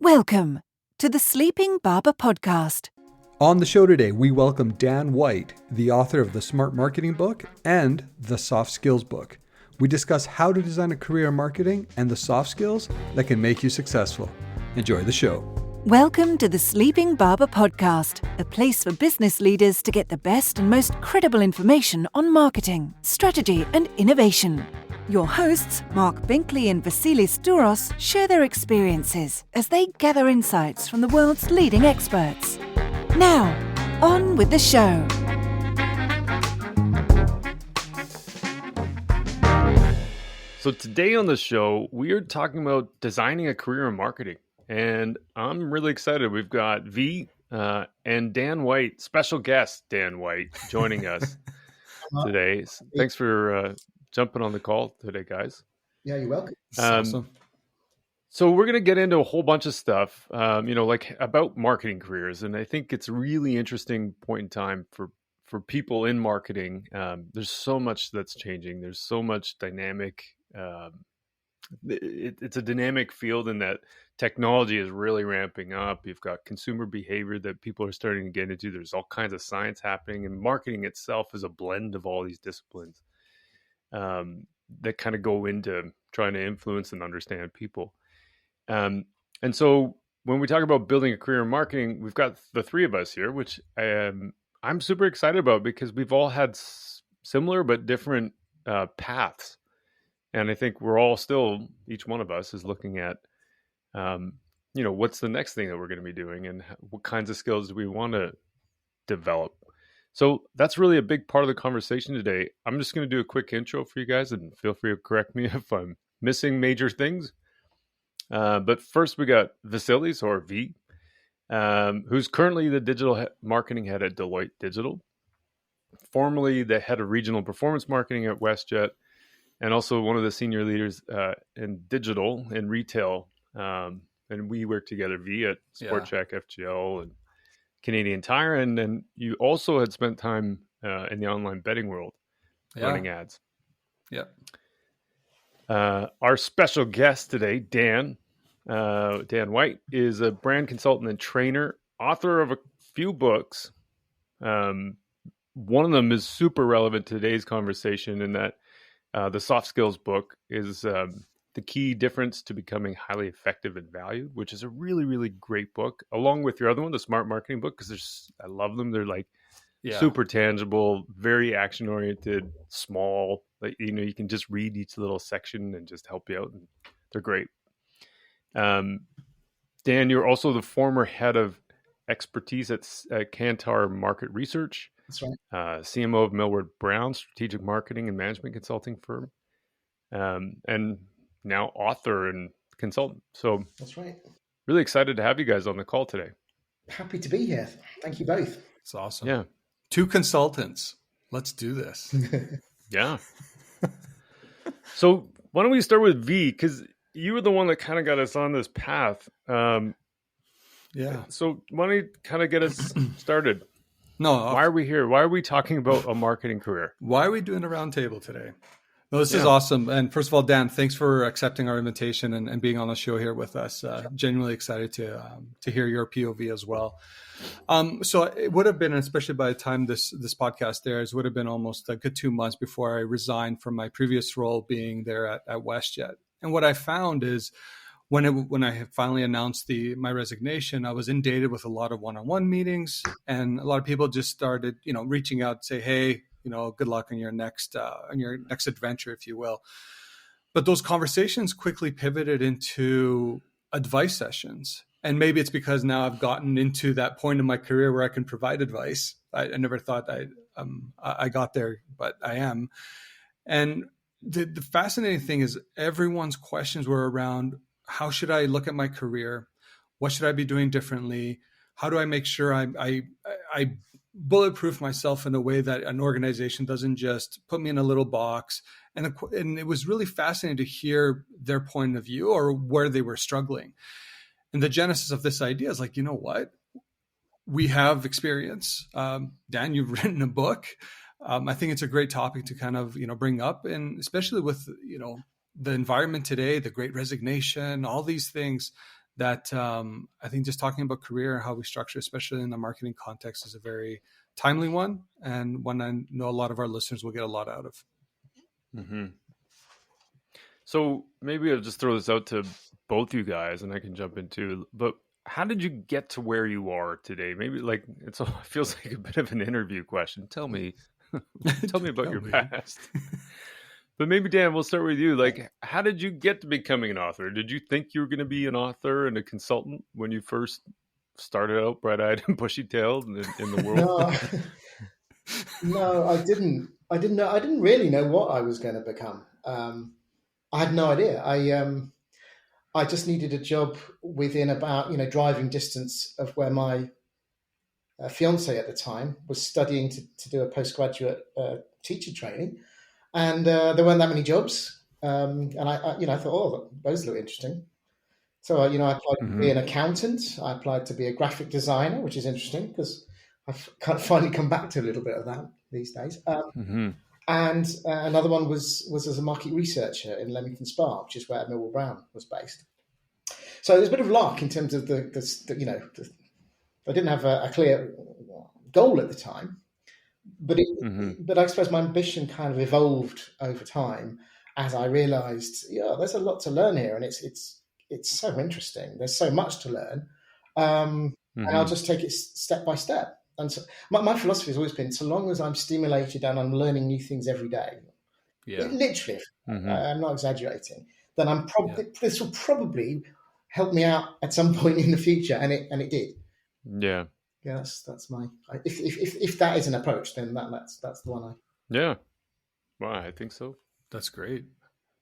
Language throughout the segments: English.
Welcome to the Sleeping Barber podcast. On the show today, we welcome Dan White, the author of the Smart Marketing book and the Soft Skills book. We discuss how to design a career in marketing and the soft skills that can make you successful. Enjoy the show. Welcome to the Sleeping Barber podcast, a place for business leaders to get the best and most credible information on marketing, strategy, and innovation. Your hosts, Mark Binkley and Vasilis Douros, share their experiences as they gather insights from the world's leading experts. Now, on with the show. So today on the show, we are talking about designing a career in marketing. And I'm really excited. We've got V and Dan White, special guest Dan White, joining us today. Thanks for jumping on the call today, guys. Yeah, you're welcome. Awesome. So we're going to get into a whole bunch of stuff, like about marketing careers. And I think it's a really interesting point in time for people in marketing. There's so much that's changing. There's so much dynamic. It's a dynamic field in that technology is really ramping up. You've got consumer behavior that people are starting to get into. There's all kinds of science happening, and marketing itself is a blend of all these disciplines that kind of go into trying to influence and understand people. And so when we talk about building a career in marketing, we've got the three of us here, which I'm super excited about because we've all had similar but different paths. And I think we're all still, each one of us is looking at, what's the next thing that we're going to be doing and what kinds of skills do we want to develop. So that's really a big part of the conversation today. I'm just going to do a quick intro for you guys and feel free to correct me if I'm missing major things. But first we got Vasilis, or V, who's currently the digital marketing head at Deloitte Digital, formerly the head of regional performance marketing at WestJet, and also one of the senior leaders in digital and retail. And we work together, V, at SportCheck, FGL, and Canadian Tire. And then you also had spent time in the online betting world running ads. Yeah. Our special guest today, Dan White, is a brand consultant and trainer, author of a few books. One of them is super relevant to today's conversation in that the Soft Skills book is the key difference to becoming highly effective and valued, which is a really, really great book, along with your other one, the Smart Marketing book, because I love them. They're like super tangible, very action oriented, small. Like, you can just read each little section and just help you out. And they're great. Dan, you're also the former head of expertise at Kantar Market Research. That's right. CMO of Millward Brown, strategic marketing and management consulting firm, and now author and consultant. So that's right. Really excited to have you guys on the call today. Happy to be here. Thank you both. It's awesome. Yeah. Two consultants. Let's do this. Yeah. So why don't we start with V? Because you were the one that kind of got us on this path. So why don't you kind of get us started? Why are we here? Why are we talking about a marketing career? Why are we doing a round table today? No, this is awesome. And first of all, Dan, thanks for accepting our invitation and being on the show here with us. Genuinely excited to hear your POV as well. So it would have been, especially by the time this podcast airs, would have been almost a good 2 months before I resigned from my previous role being there at WestJet. And what I found is when I had finally announced my resignation, I was inundated with a lot of one-on-one meetings, and a lot of people just started, reaching out to say, hey, good luck on your next adventure, if you will. But those conversations quickly pivoted into advice sessions. And maybe it's because now I've gotten into that point in my career where I can provide advice. I never thought I got there, but I am. And the fascinating thing is everyone's questions were around, how should I look at my career? What should I be doing differently? How do I make sure I bulletproof myself in a way that an organization doesn't just put me in a little box? And it was really fascinating to hear their point of view or where they were struggling. And the genesis of this idea is like, you know what? We have experience. Dan, you've written a book. I think it's a great topic to kind of, bring up, and especially with, the environment today, the Great Resignation, all these things that I think just talking about career and how we structure, especially in the marketing context, is a very timely one, and one I know a lot of our listeners will get a lot out of. Mm-hmm. So maybe I'll just throw this out to both you guys, and I can jump into. But how did you get to where you are today? Maybe like it feels like a bit of an interview question. Tell me about your past. But maybe Dan, we'll start with you. Like, how did you get to becoming an author? Did you think you were going to be an author and a consultant when you first started out bright-eyed and bushy-tailed in the world? No, I didn't. I didn't know. I didn't really know what I was going to become. I had no idea. I just needed a job within about driving distance of where my fiance at the time was studying to do a postgraduate teacher training, and there weren't that many jobs. And I thought, oh, those look interesting. So I applied to be an accountant. I applied to be a graphic designer, which is interesting because I've finally come back to a little bit of that these days. And another one was as a market researcher in Leamington Spa, which is where Millwall Brown was based. So there's a bit of luck in terms of I didn't have a clear goal at the time, but but I suppose my ambition kind of evolved over time as I realised, there's a lot to learn here, and it's so interesting. There's so much to learn, and I'll just take it step by step. And so my philosophy has always been, so long as I'm stimulated and I'm learning new things every day, literally, I'm not exaggerating, then this will probably help me out at some point in the future, and it did. Yeah. Yeah, that's my. If that is an approach, then that's the one. Yeah. Well, I think so. That's great.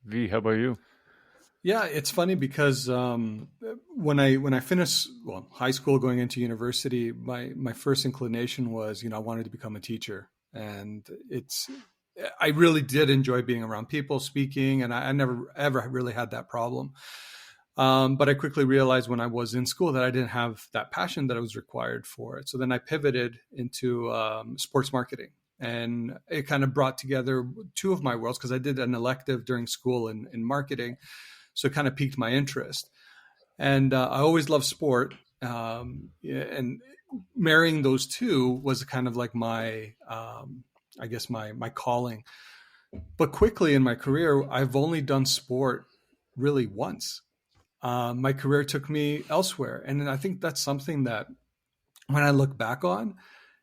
V, how about you? Yeah, it's funny because when I finished high school, going into university, my first inclination was I wanted to become a teacher, and I really did enjoy being around people, speaking, and I never ever really had that problem. But I quickly realized when I was in school that I didn't have that passion that was required for it. So then I pivoted into sports marketing, and it kind of brought together two of my worlds because I did an elective during school in marketing. So it kind of piqued my interest. And I always loved sport. And marrying those two was kind of like my calling. But quickly in my career, I've only done sport really once. My career took me elsewhere. And I think that's something that when I look back on,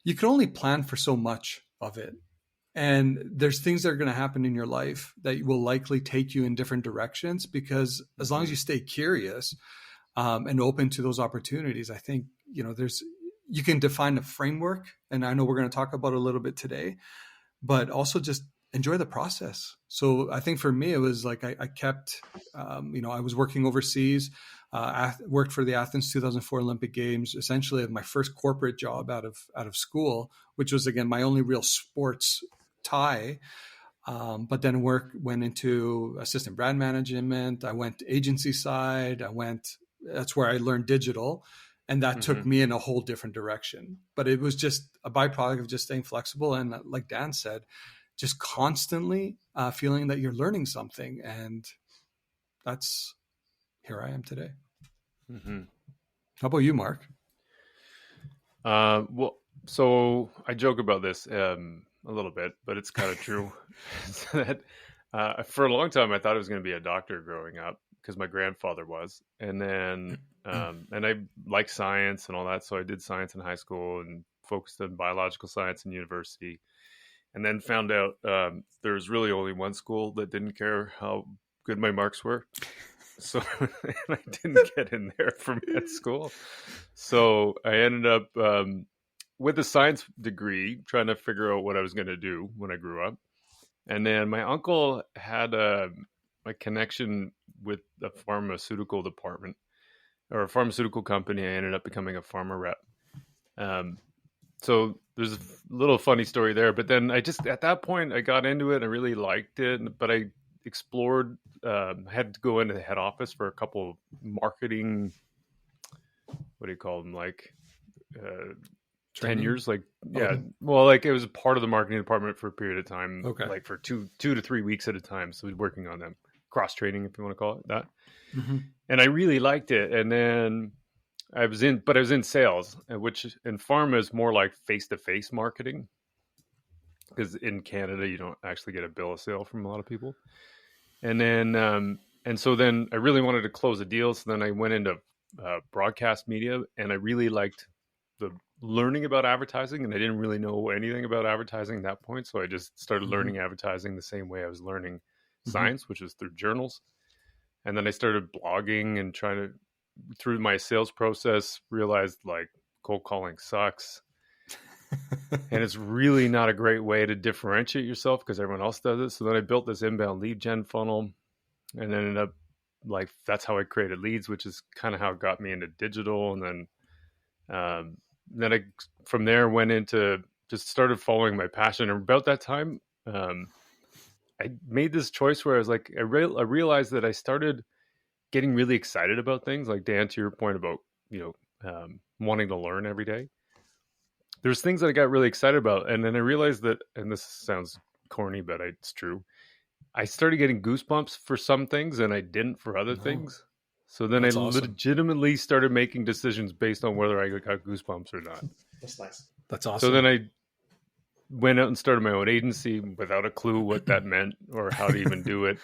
you can only plan for so much of it. And there's things that are going to happen in your life that will likely take you in different directions, because as long as you stay curious and open to those opportunities, I think, you can define a framework. And I know we're going to talk about it a little bit today, but also just enjoy the process. So I think for me, it was like I kept, I was working overseas, worked for the Athens 2004 Olympic Games, essentially my first corporate job out of school, which was, again, my only real sports tie. But then went into assistant brand management. I went agency side. That's where I learned digital. And that took me in a whole different direction. But it was just a byproduct of just staying flexible. And like Dan said, just constantly feeling that you're learning something. And that's here I am today. How about you, Mark? Well, so I joke about this a little bit, but it's kind of true. That for a long time, I thought I was going to be a doctor growing up because my grandfather was. And then, and I like science and all that. So I did science in high school and focused on biological science in university. And then found out there's really only one school that didn't care how good my marks were. So I didn't get in there for med school. So I ended up with a science degree trying to figure out what I was going to do when I grew up. And then my uncle had a connection with the pharmaceutical department or a pharmaceutical company. I ended up becoming a pharma rep. So there's a little funny story there, but then at that point I got into it. I really liked it, but I explored, had to go into the head office for a couple of marketing, what do you call them? Like, tenures, like, yeah. Well, like it was a part of the marketing department for a period of time, like for two to 3 weeks at a time. So I was working on them. cross training, if you want to call it that. Mm-hmm. And I really liked it. And then I was in sales, which in pharma is more like face-to-face marketing, because in Canada, you don't actually get a bill of sale from a lot of people. And then, and so then I really wanted to close a deal. So then I went into broadcast media, and I really liked the learning about advertising, and I didn't really know anything about advertising at that point. So I just started learning advertising the same way I was learning science, which was through journals. And then I started blogging and trying to, through my sales process, realized like cold calling sucks. And it's really not a great way to differentiate yourself because everyone else does it. So then I built this inbound lead gen funnel, and then ended up like, that's how I created leads, which is kind of how it got me into digital. And then I, from there, went into, just started following my passion. And about that time, I made this choice where I was like, I realized that I started getting really excited about things, like Dan, to your point about, wanting to learn every day. There's things that I got really excited about. And then I realized that, and this sounds corny, but it's true, I started getting goosebumps for some things and I didn't for other things. So then That's I awesome. legitimately started making decisions based on whether I got goosebumps or not. That's nice. That's awesome. So then I went out and started my own agency without a clue what that meant or how to even do it.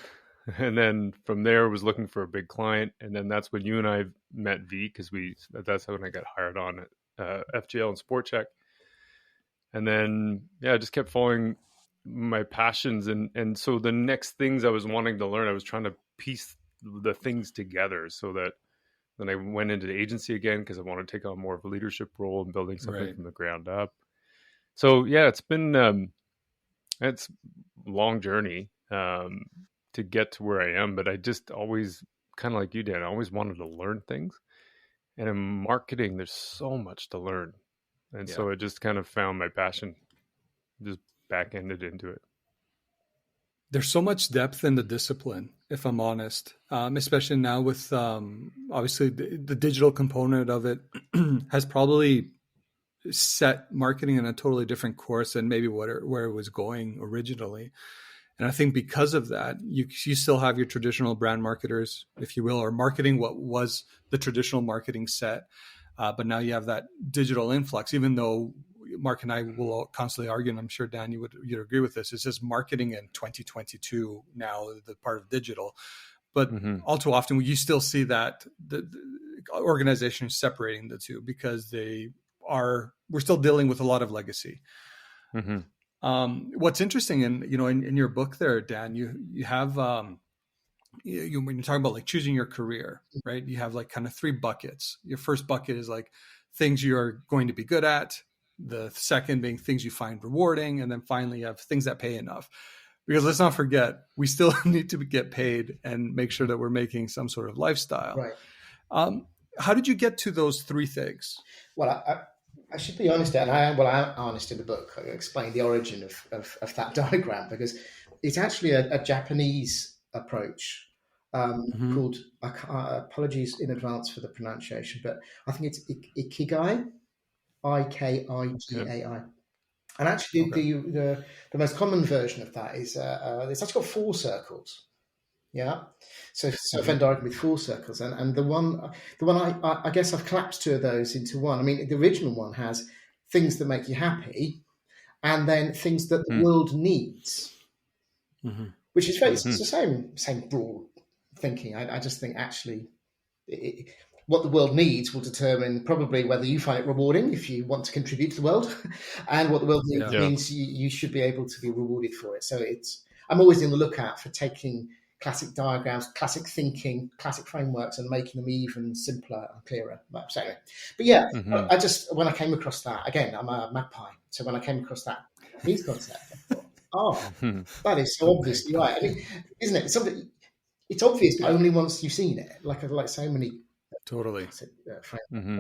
And then from there, was looking for a big client. And then that's when you and I met V, because that's when I got hired on at FGL and Sport Check. And then, I just kept following my passions. And so the next things I was wanting to learn, I was trying to piece the things together so that then I went into the agency again because I wanted to take on more of a leadership role and building something from the ground up. So it's been it's a long journey to get to where I am, but I just always, kind of like you, Dan, I always wanted to learn things. And in marketing, there's so much to learn. And so I just kind of found my passion, just back-ended into it. There's so much depth in the discipline, if I'm honest, especially now with obviously the digital component of it has probably set marketing in a totally different course than maybe where it was going originally. And I think because of that, you still have your traditional brand marketers, if you will, or marketing what was the traditional marketing set. But now you have that digital influx, even though Mark and I will constantly argue, and I'm sure, Dan, you'd agree with this. It's just marketing in 2022 now, the part of digital. But all too often, you still see that the organizations separating the two because we're still dealing with a lot of legacy. What's interesting in your book there, Dan, you have when you're talking about like choosing your career, right? You have like kind of 3 buckets. Your first bucket is like things you're going to be good at. The second being things you find rewarding. And then finally you have things that pay enough. Because let's not forget, we still need to get paid and make sure that we're making some sort of lifestyle. Right. How did you get to those 3 things? Well, I should be honest, and I am honest in the book. I explain the origin of that diagram because it's actually a Japanese approach called, apologies in advance for the pronunciation, but I think it's Ikigai, Ikigai. And actually the most common version of that is it's actually got 4 circles. Yeah. So a Venn diagram with 4 circles. And the one I guess I've collapsed 2 of those into one. I mean, the original one has things that make you happy and then things that the world needs, which is it's the same broad thinking. I just think actually what the world needs will determine probably whether you find it rewarding if you want to contribute to the world, and what the world needs means you should be able to be rewarded for it. So I'm always on the lookout for taking classic diagrams, classic thinking, classic frameworks, and making them even simpler and clearer. But I just, when I came across that, again, I'm a magpie. So when I came across that piece concept, I thought, that is so obviously right. I mean, isn't it? It's obvious, but only once you've seen it. Like so many. Totally. I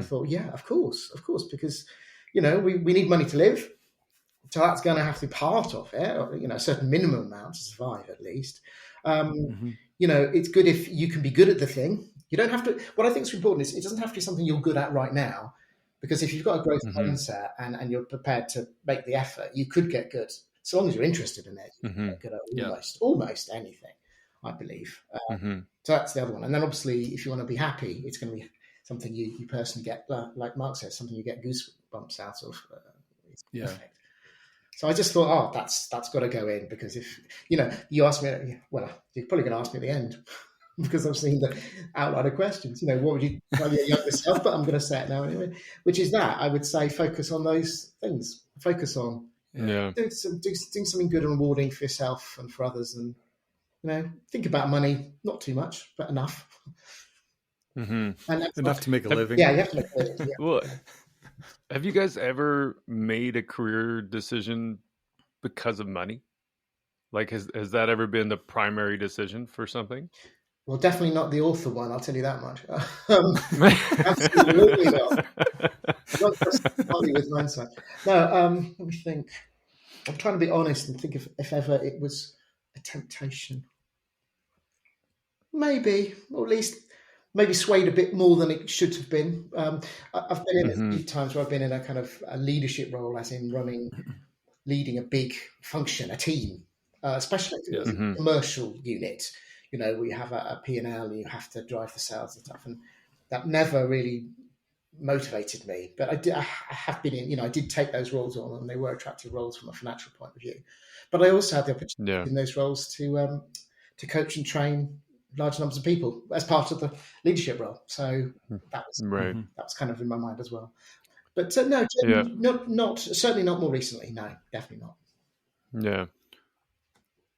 thought, of course, because, we need money to live. So that's going to have to be part of it, or, a certain minimum amount to survive at least. It's good if you can be good at the thing. You don't have to. What I think is important is it doesn't have to be something you're good at right now, because if you've got a growth mindset and you're prepared to make the effort, you could get good. So long as you're interested in it, you can get good at almost anything. I believe. Mm-hmm. So that's the other one. And then obviously, if you want to be happy, it's going to be something you personally get, like Mark says, something you get goosebumps out of. It's perfect. So I just thought, that's got to go in, because if you ask me, well, you're probably going to ask me at the end because I've seen the outline of questions. What would you tell your younger self? But I'm going to say it now anyway, which is that I would say focus on those things. Focus on doing something good and rewarding for yourself and for others, and think about money, not too much, but enough. Mm-hmm. And enough to make a living. Yeah, you have to make a living. Yeah. Well, have you guys ever made a career decision because of money? Like, has that ever been the primary decision for something? Well, definitely not the author one, I'll tell you that much. Absolutely not. Not just with mindset. No, let me think. I'm trying to be honest and think if ever it was a temptation. Maybe, or at least maybe swayed a bit more than it should have been. I've been in a few times where I've been in a kind of a leadership role, as in leading a big function, a team, especially if it's a commercial unit. We have a P&L, and you have to drive the sales and stuff, and that never really motivated me. But I have been in, I did take those roles on, and they were attractive roles from a financial point of view. But I also had the opportunity in those roles to coach and train large numbers of people as part of the leadership role. So that was kind of in my mind as well. But no, not certainly not more recently. No, definitely not. Yeah.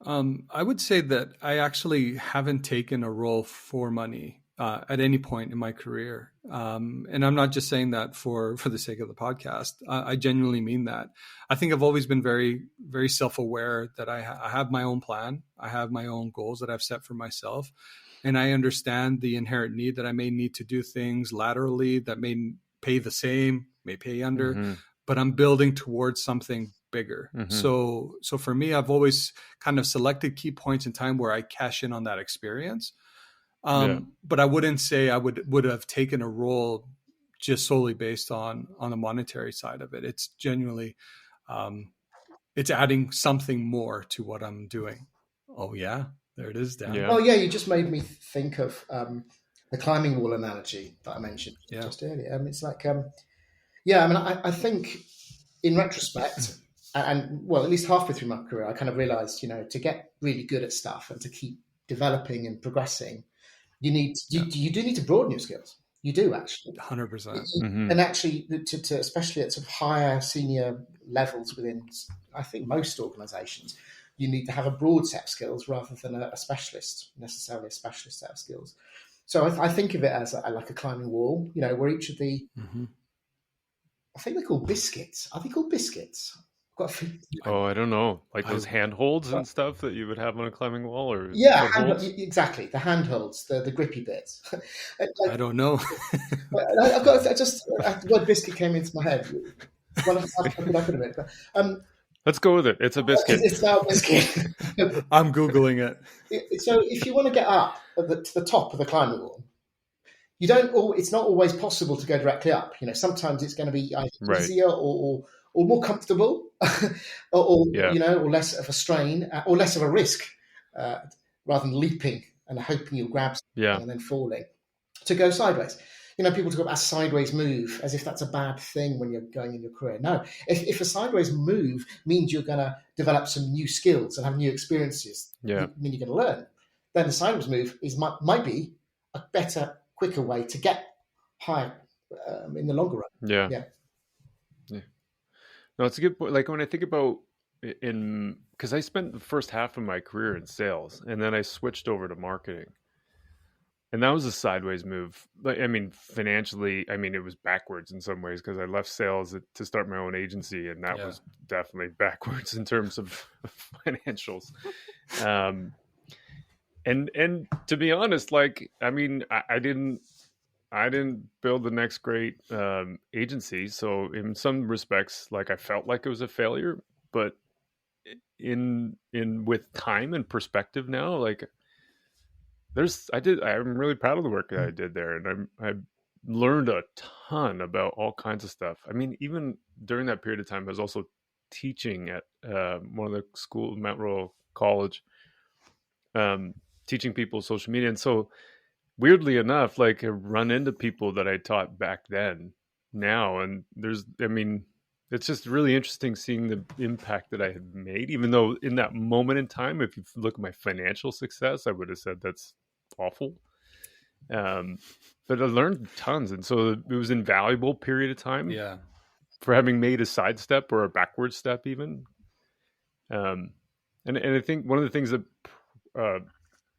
I would say that I actually haven't taken a role for money at any point in my career. And I'm not just saying that for the sake of the podcast. I genuinely mean that. I think I've always been very, very self-aware that I have my own plan. I have my own goals that I've set for myself. And I understand the inherent need that I may need to do things laterally that may pay the same, may pay under, but I'm building towards something bigger. So for me, I've always kind of selected key points in time where I cash in on that experience. But I wouldn't say I would have taken a role just solely based on the monetary side of it. It's genuinely, it's adding something more to what I'm doing. Oh yeah, there it is, Dan. Yeah. Oh yeah, you just made me think of the climbing wall analogy that I mentioned just earlier. It's like, I think in retrospect, and well, at least halfway through my career, I kind of realized, to get really good at stuff and to keep developing and progressing, you do need to broaden your skills. You do, actually. 100%. And actually, to especially at sort of higher senior levels within, I think, most organizations, you need to have a broad set of skills rather than necessarily a specialist set of skills. So I think of it as like a climbing wall, where each of the, I think they're called biscuits. Are they called biscuits? I don't know. Like those handholds and stuff that you would have on a climbing wall, or exactly, the handholds, the grippy bits. I don't know. The word biscuit came into my head. Well, I'll look it up in a minute. But, let's go with it. It's a biscuit. It's now a biscuit. I'm Googling it. So if you want to get up to the top of the climbing wall, it's not always possible to go directly up. Sometimes it's going to be either easier or more comfortable, or less of a strain, or less of a risk, rather than leaping and hoping you'll grab something and then falling, to go sideways. People talk about a sideways move as if that's a bad thing when you're going in your career. No, if a sideways move means you're going to develop some new skills and have new experiences, mean you're going to learn, then the sideways move might be a better, quicker way to get higher in the longer run. Yeah. No, it's a good point. Like when I think about because I spent the first half of my career in sales, and then I switched over to marketing, and that was a sideways move. Financially, it was backwards in some ways because I left sales to start my own agency, and that was definitely backwards in terms of financials. And to be honest, I didn't build the next great agency. So in some respects, I felt like it was a failure, but in with time and perspective now, I'm really proud of the work that I did there. And I learned a ton about all kinds of stuff. Even during that period of time, I was also teaching at one of the schools, Mount Royal College. teaching people social media. And so weirdly enough, like I run into people that I taught back then now. And it's just really interesting seeing the impact that I had made, even though in that moment in time, if you look at my financial success, I would have said that's awful. But I learned tons. And so it was an invaluable period of time for having made a sidestep or a backward step even. And I think one of the things that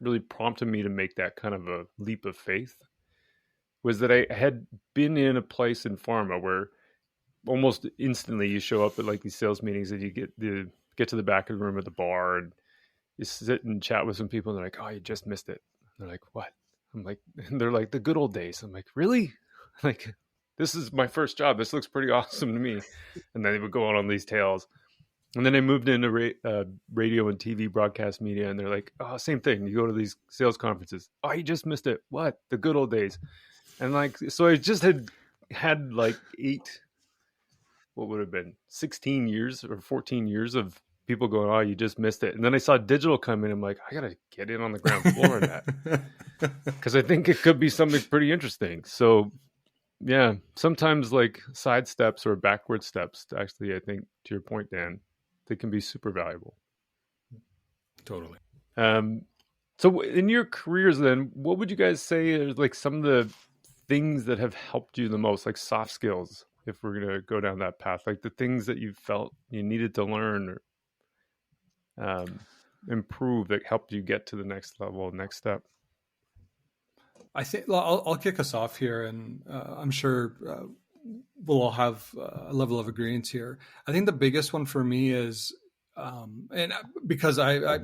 really prompted me to make that kind of a leap of faith was that I had been in a place in pharma where almost instantly you show up at like these sales meetings and you get to the back of the room at the bar and you sit and chat with some people and they're like, oh, you just missed it. And they're like, what? I'm like, and they're like, the good old days. I'm like, really? Like, this is my first job. This looks pretty awesome to me. And then they would go on these tales. And then I moved into radio and TV broadcast media, and they're like, oh, same thing. You go to these sales conferences. Oh, you just missed it. What? The good old days. And like, so I just had like 16 years or 14 years of people going, oh, you just missed it. And then I saw digital come in. I'm like, I got to get in on the ground floor of that. Because I think it could be something pretty interesting. So yeah, sometimes like side steps or backward steps, actually, I think to your point, Dan, they can be super valuable. Totally. So in your careers then, what would you guys say are like some of the things that have helped you the most, like soft skills, if we're going to go down that path, like the things that you felt you needed to learn or improve that helped you get to the next level, next step? I think I'll kick us off here, and I'm sure we'll all have a level of agreement here. I think the biggest one for me is, and because I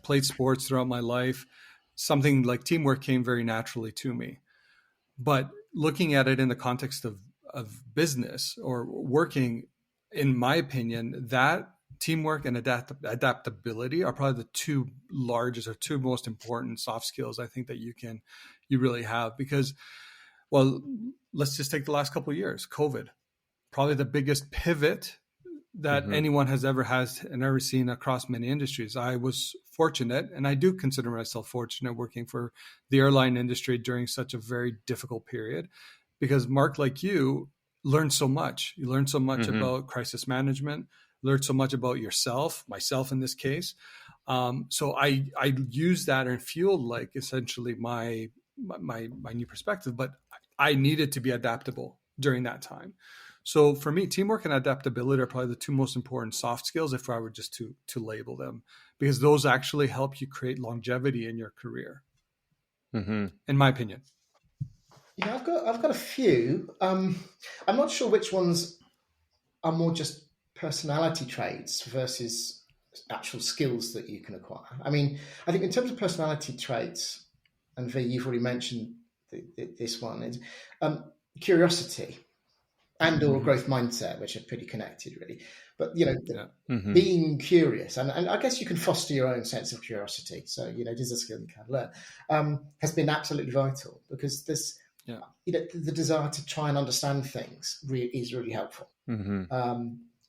played sports throughout my life, something like teamwork came very naturally to me. But looking at it in the context of business or working, in my opinion, that teamwork and adaptability are probably the two largest or two most important soft skills I think that you really have. Because, well, let's just take the last couple of years. COVID, probably the biggest pivot that anyone has ever seen across many industries. I was fortunate, and I do consider myself fortunate, working for the airline industry during such a very difficult period, because Mark, like you, learned so much. You learned so much about crisis management, learned so much about myself in this case. So I used that and fueled like essentially my new perspective, but I needed to be adaptable during that time. So for me, teamwork and adaptability are probably the two most important soft skills, if I were just to label them, because those actually help you create longevity in your career, in my opinion. Yeah, I've got a few. I'm not sure which ones are more just personality traits versus actual skills that you can acquire. I mean, I think in terms of personality traits, and V, you've already mentioned this one, is curiosity and or growth mindset, which are pretty connected, really. But, being curious, and I guess you can foster your own sense of curiosity. So, it is a skill you can learn, has been absolutely vital, because this, the desire to try and understand things is really helpful.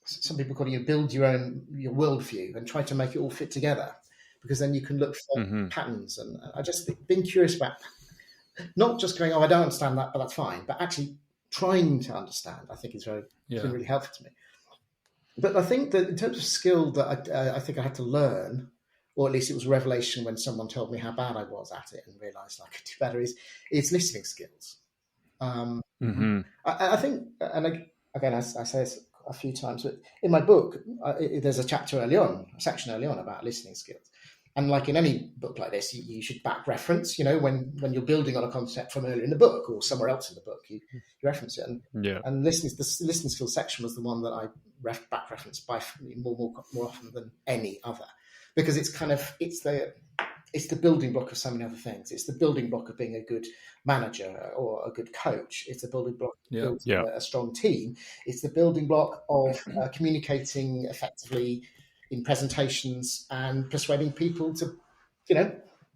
Some people call it build your worldview and try to make it all fit together, because then you can look for patterns. And I just think being curious about, not just going, oh, I don't understand that, but that's fine, but actually trying to understand, I think is been really helpful to me. But I think that in terms of skill that I think I had to learn, or at least it was a revelation when someone told me how bad I was at it and realised I could do better, is listening skills. I think, and again, I say this a few times, but in my book, there's a section early on about listening skills. And like in any book like this, you should back reference, when you're building on a concept from earlier in the book or somewhere else in the book, you reference it. And the listening skills section was the one that I back referenced by more often than any other, because it's the building block of so many other things. It's the building block of being a good manager or a good coach. It's the building block of building a strong team. It's the building block of communicating effectively in presentations and persuading people to,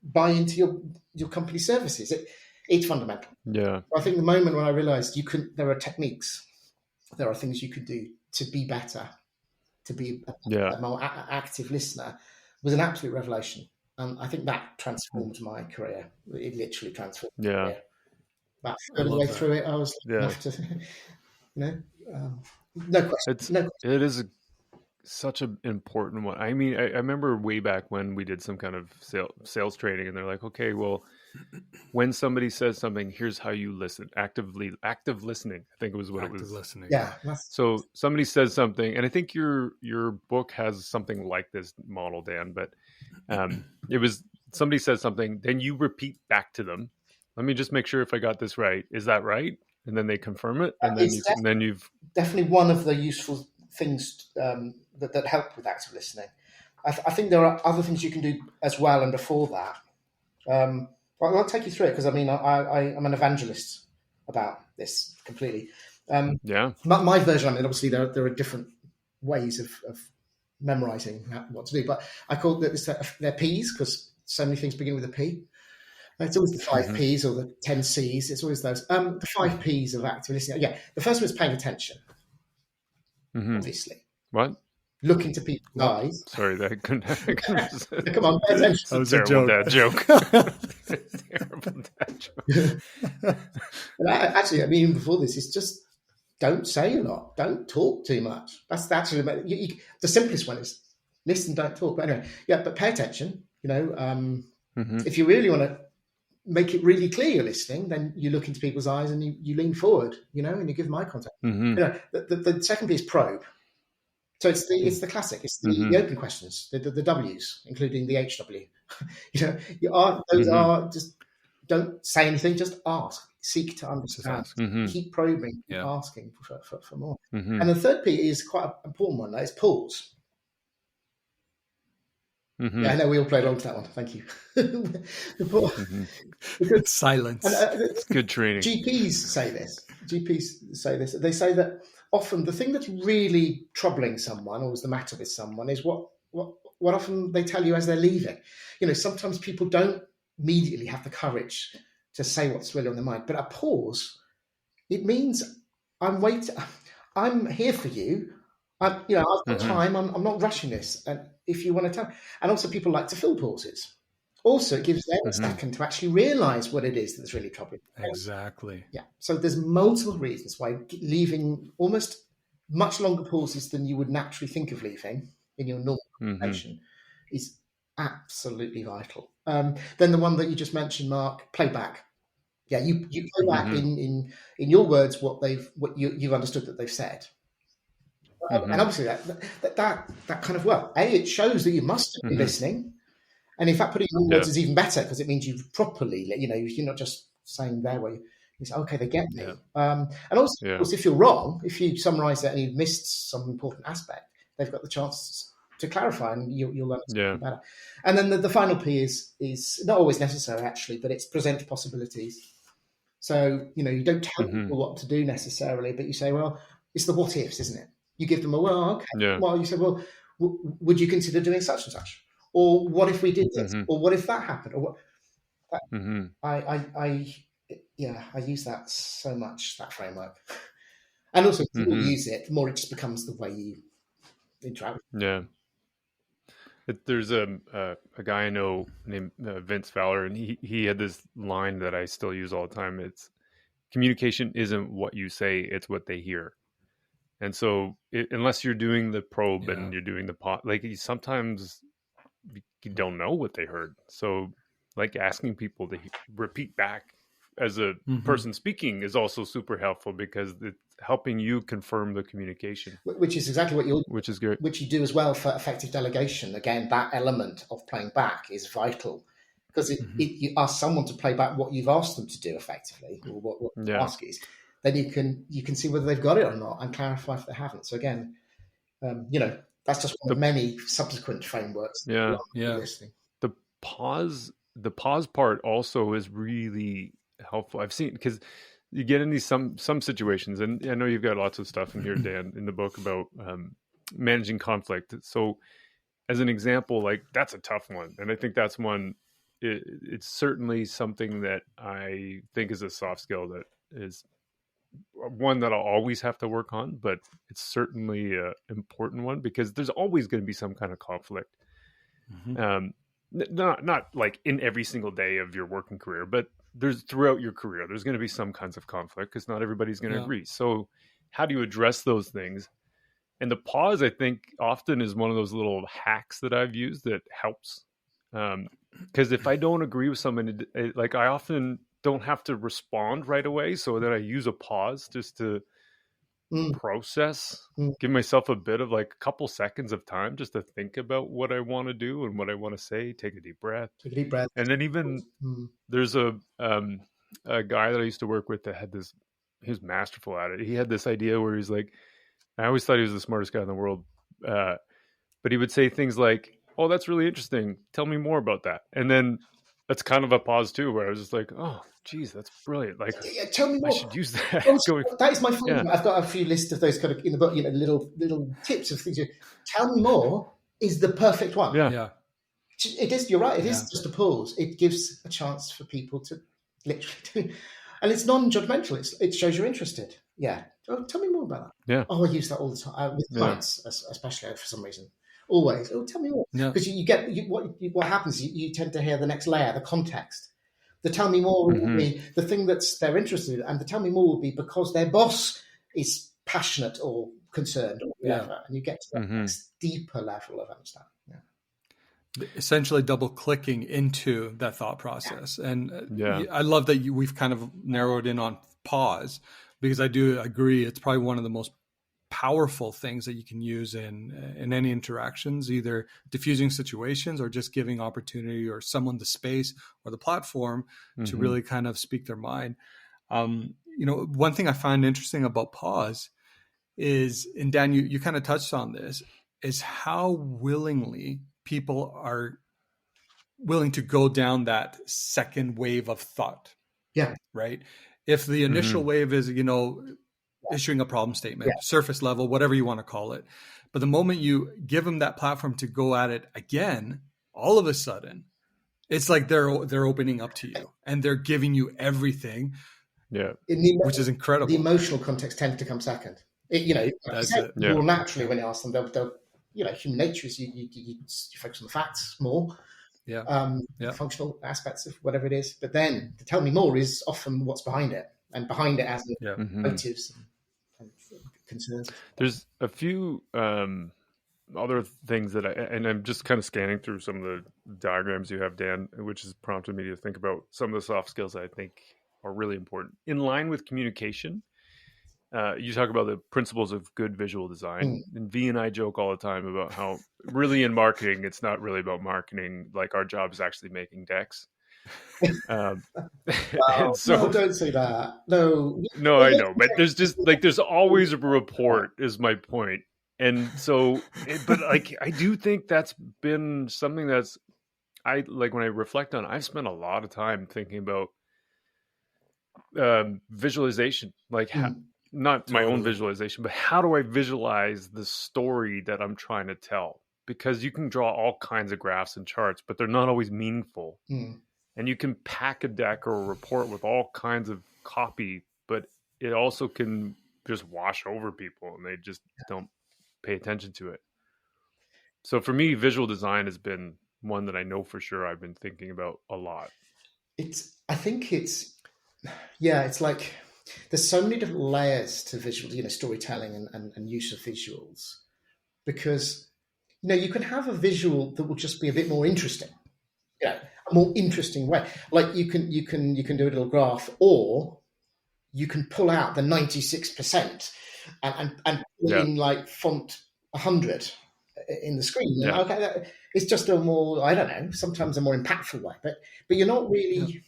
buy into your company's services. It's fundamental. Yeah. I think the moment when I realized there are techniques, there are things you could do to be better, to be a more active listener, was an absolute revelation. And I think that transformed my career. It literally transformed my Yeah. career. About I a third of the love way that. through it, I was lucky enough to, no question. It is such an important one. I mean, I remember way back when we did some kind of sales training, and they're like, okay, well, when somebody says something, here's how you listen. Active listening, I think it was what it Active was. listening. Yeah. So somebody says something, and I think your book has something like this model, Dan, but it was somebody says something, then you repeat back to them. Let me just make sure if I got this right. Is that right? And then they confirm it, and then you've definitely one of the useful things that help with active listening. I think there are other things you can do as well, and before that, I'll take you through it because I mean I'm an evangelist about this completely. yeah. My version, I mean, obviously there are different ways of memorizing what to do, but I call it they're P's because so many things begin with a P. It's always the 5 P's or the 10 C's. It's always those. The 5 P's of active listening. Yeah, the first one is paying attention. Obviously, What? look into people's eyes. Sorry, that couldn't. Come on, pay attention. That was a terrible dad joke. Terrible dad joke. Actually, I mean, even before this, it's just don't say a lot. Don't talk too much. That's actually the simplest one is listen, don't talk. But anyway, yeah, but pay attention. If you really want to make it really clear you're listening, then you look into people's eyes and you lean forward, and you give them eye contact. The second piece, probe. So it's the classic. It's the open questions, the W's, including the HW. Those are just don't say anything. Just ask, seek to understand, keep probing, keep asking for more. And the third P is quite an important one. It's pause. Yeah, I know we all played along to that one. Thank you. Because, silence. It's good training. GPs say this. They say that often the thing that's really troubling someone or is the matter with someone is what often they tell you as they're leaving. Sometimes people don't immediately have the courage to say what's really on their mind. But a pause, it means I'm here for you. I've got time. I'm not rushing this. And if you want to tell, and also people like to fill pauses. Also, it gives them a second to actually realize what it is that's really troubling. Exactly. Yeah. So there's multiple reasons why leaving almost much longer pauses than you would naturally think of leaving in your normal conversation is absolutely vital. Then the one that you just mentioned, Mark, playback. Yeah, you play back in your words what you've understood that they've said. And obviously that kind of it shows that you must be listening, and in fact putting it in words is even better because it means you've properly you're not just saying there where you say okay they get me. And also of course, if you're wrong, if you summarize it and you've missed some important aspect, they've got the chance to clarify and you'll understand better. And then the final P is not always necessary actually, but it's present possibilities. So you don't tell people what to do necessarily, but you say, well, it's the what ifs, isn't it? You give them a okay. Yeah. Well, you say, well, would you consider doing such and such? Or what if we did this? Or what if that happened? Or what? I use that so much, that framework. And also, the more you use it, the more it just becomes the way you interact. Yeah. There's a guy I know named Vince Fowler, and he had this line that I still use all the time. It's communication isn't what you say, it's what they hear. And so unless you're doing the probe and you're doing the sometimes you don't know what they heard. So like asking people to repeat back as a person speaking is also super helpful because it's helping you confirm the communication. Which is exactly which is great. Which you do as well for effective delegation. Again, that element of playing back is vital because if you ask someone to play back what you've asked them to do effectively or what the ask is, then you can see whether they've got it or not and clarify if they haven't. So again, that's just one of many subsequent frameworks. Listening. The pause part also is really helpful. I've seen because you get in these some situations, and I know you've got lots of stuff in here, Dan, in the book about managing conflict. So as an example, like that's a tough one, and I think that's one. It's certainly something that I think is a soft skill that is one that I'll always have to work on, but it's certainly an important one because there's always going to be some kind of conflict. not like in every single day of your working career, but there's throughout your career, there's going to be some kinds of conflict because not everybody's going to agree. So how do you address those things? And the pause, I think, often is one of those little hacks that I've used that helps. Because if I don't agree with someone, like I often don't have to respond right away. So then I use a pause just to process, give myself a bit of like a couple seconds of time just to think about what I want to do and what I want to say. Take a deep breath. And then even there's a guy that I used to work with that had this, he was masterful at it. He had this idea where he's like, I always thought he was the smartest guy in the world. But he would say things like, oh, that's really interesting. Tell me more about that. And then that's kind of a pause too, where I was just like, oh, geez, that's brilliant. Like, tell me more. I should use that. That is my favorite. I've got a few lists of those kind of in the book, little tips of things. Tell me more is the perfect one. Yeah. It is. You're right. It is just a pause. It gives a chance for people to literally do, and it's non-judgmental. It shows you're interested. Yeah. Oh, tell me more about that. Yeah. Oh, I use that all the time with clients, especially for some reason. Always. Oh, tell me more. Because you get what happens. You tend to hear the next layer, the context. The tell me more will be the thing that's they're interested in, and the tell me more will be because their boss is passionate or concerned or whatever, and you get to that next deeper level of understanding. Essentially double clicking into that thought process. And I love that we've kind of narrowed in on pause, because I do agree it's probably one of the most powerful things that you can use in any interactions, either diffusing situations or just giving opportunity or someone the space or the platform to really kind of speak their mind. One thing I find interesting about pause is, and Dan, you kind of touched on this, is how willingly people are willing to go down that second wave of thought. Yeah. Right. If the initial wave is, issuing a problem statement, surface level, whatever you want to call it. But the moment you give them that platform to go at it again, all of a sudden, it's like they're opening up to you and they're giving you everything. Yeah. Which is incredible. The emotional context tends to come second. Well, naturally, when you ask them, they'll human nature is you focus on the facts more. Functional aspects of whatever it is. But then to tell me more is often what's behind it, and behind it as motives and concerns. There's a few other things that I'm just kind of scanning through some of the diagrams you have, Dan, which has prompted me to think about some of the soft skills that I think are really important. In line with communication, you talk about the principles of good visual design. And V and I joke all the time about how really in marketing, it's not really about marketing. Like our job is actually making decks. No, don't say that. No, I know, but there's always a report is my point. And so, but like, I do think that's been something that's, when I reflect on, I've spent a lot of time thinking about visualization, like not my own visualization, but how do I visualize the story that I'm trying to tell? Because you can draw all kinds of graphs and charts, but they're not always meaningful. And you can pack a deck or a report with all kinds of copy, but it also can just wash over people and they just don't pay attention to it. So for me, visual design has been one that I know for sure I've been thinking about a lot. It's like there's so many different layers to visual, storytelling and use of visuals, because, you can have a visual that will just be a bit more interesting, a more interesting way. Like you can do a little graph, or you can pull out the 96% and put it in like font 100 in the screen. Yeah. Okay, it's just a more, I don't know, sometimes a more impactful way, but you're not really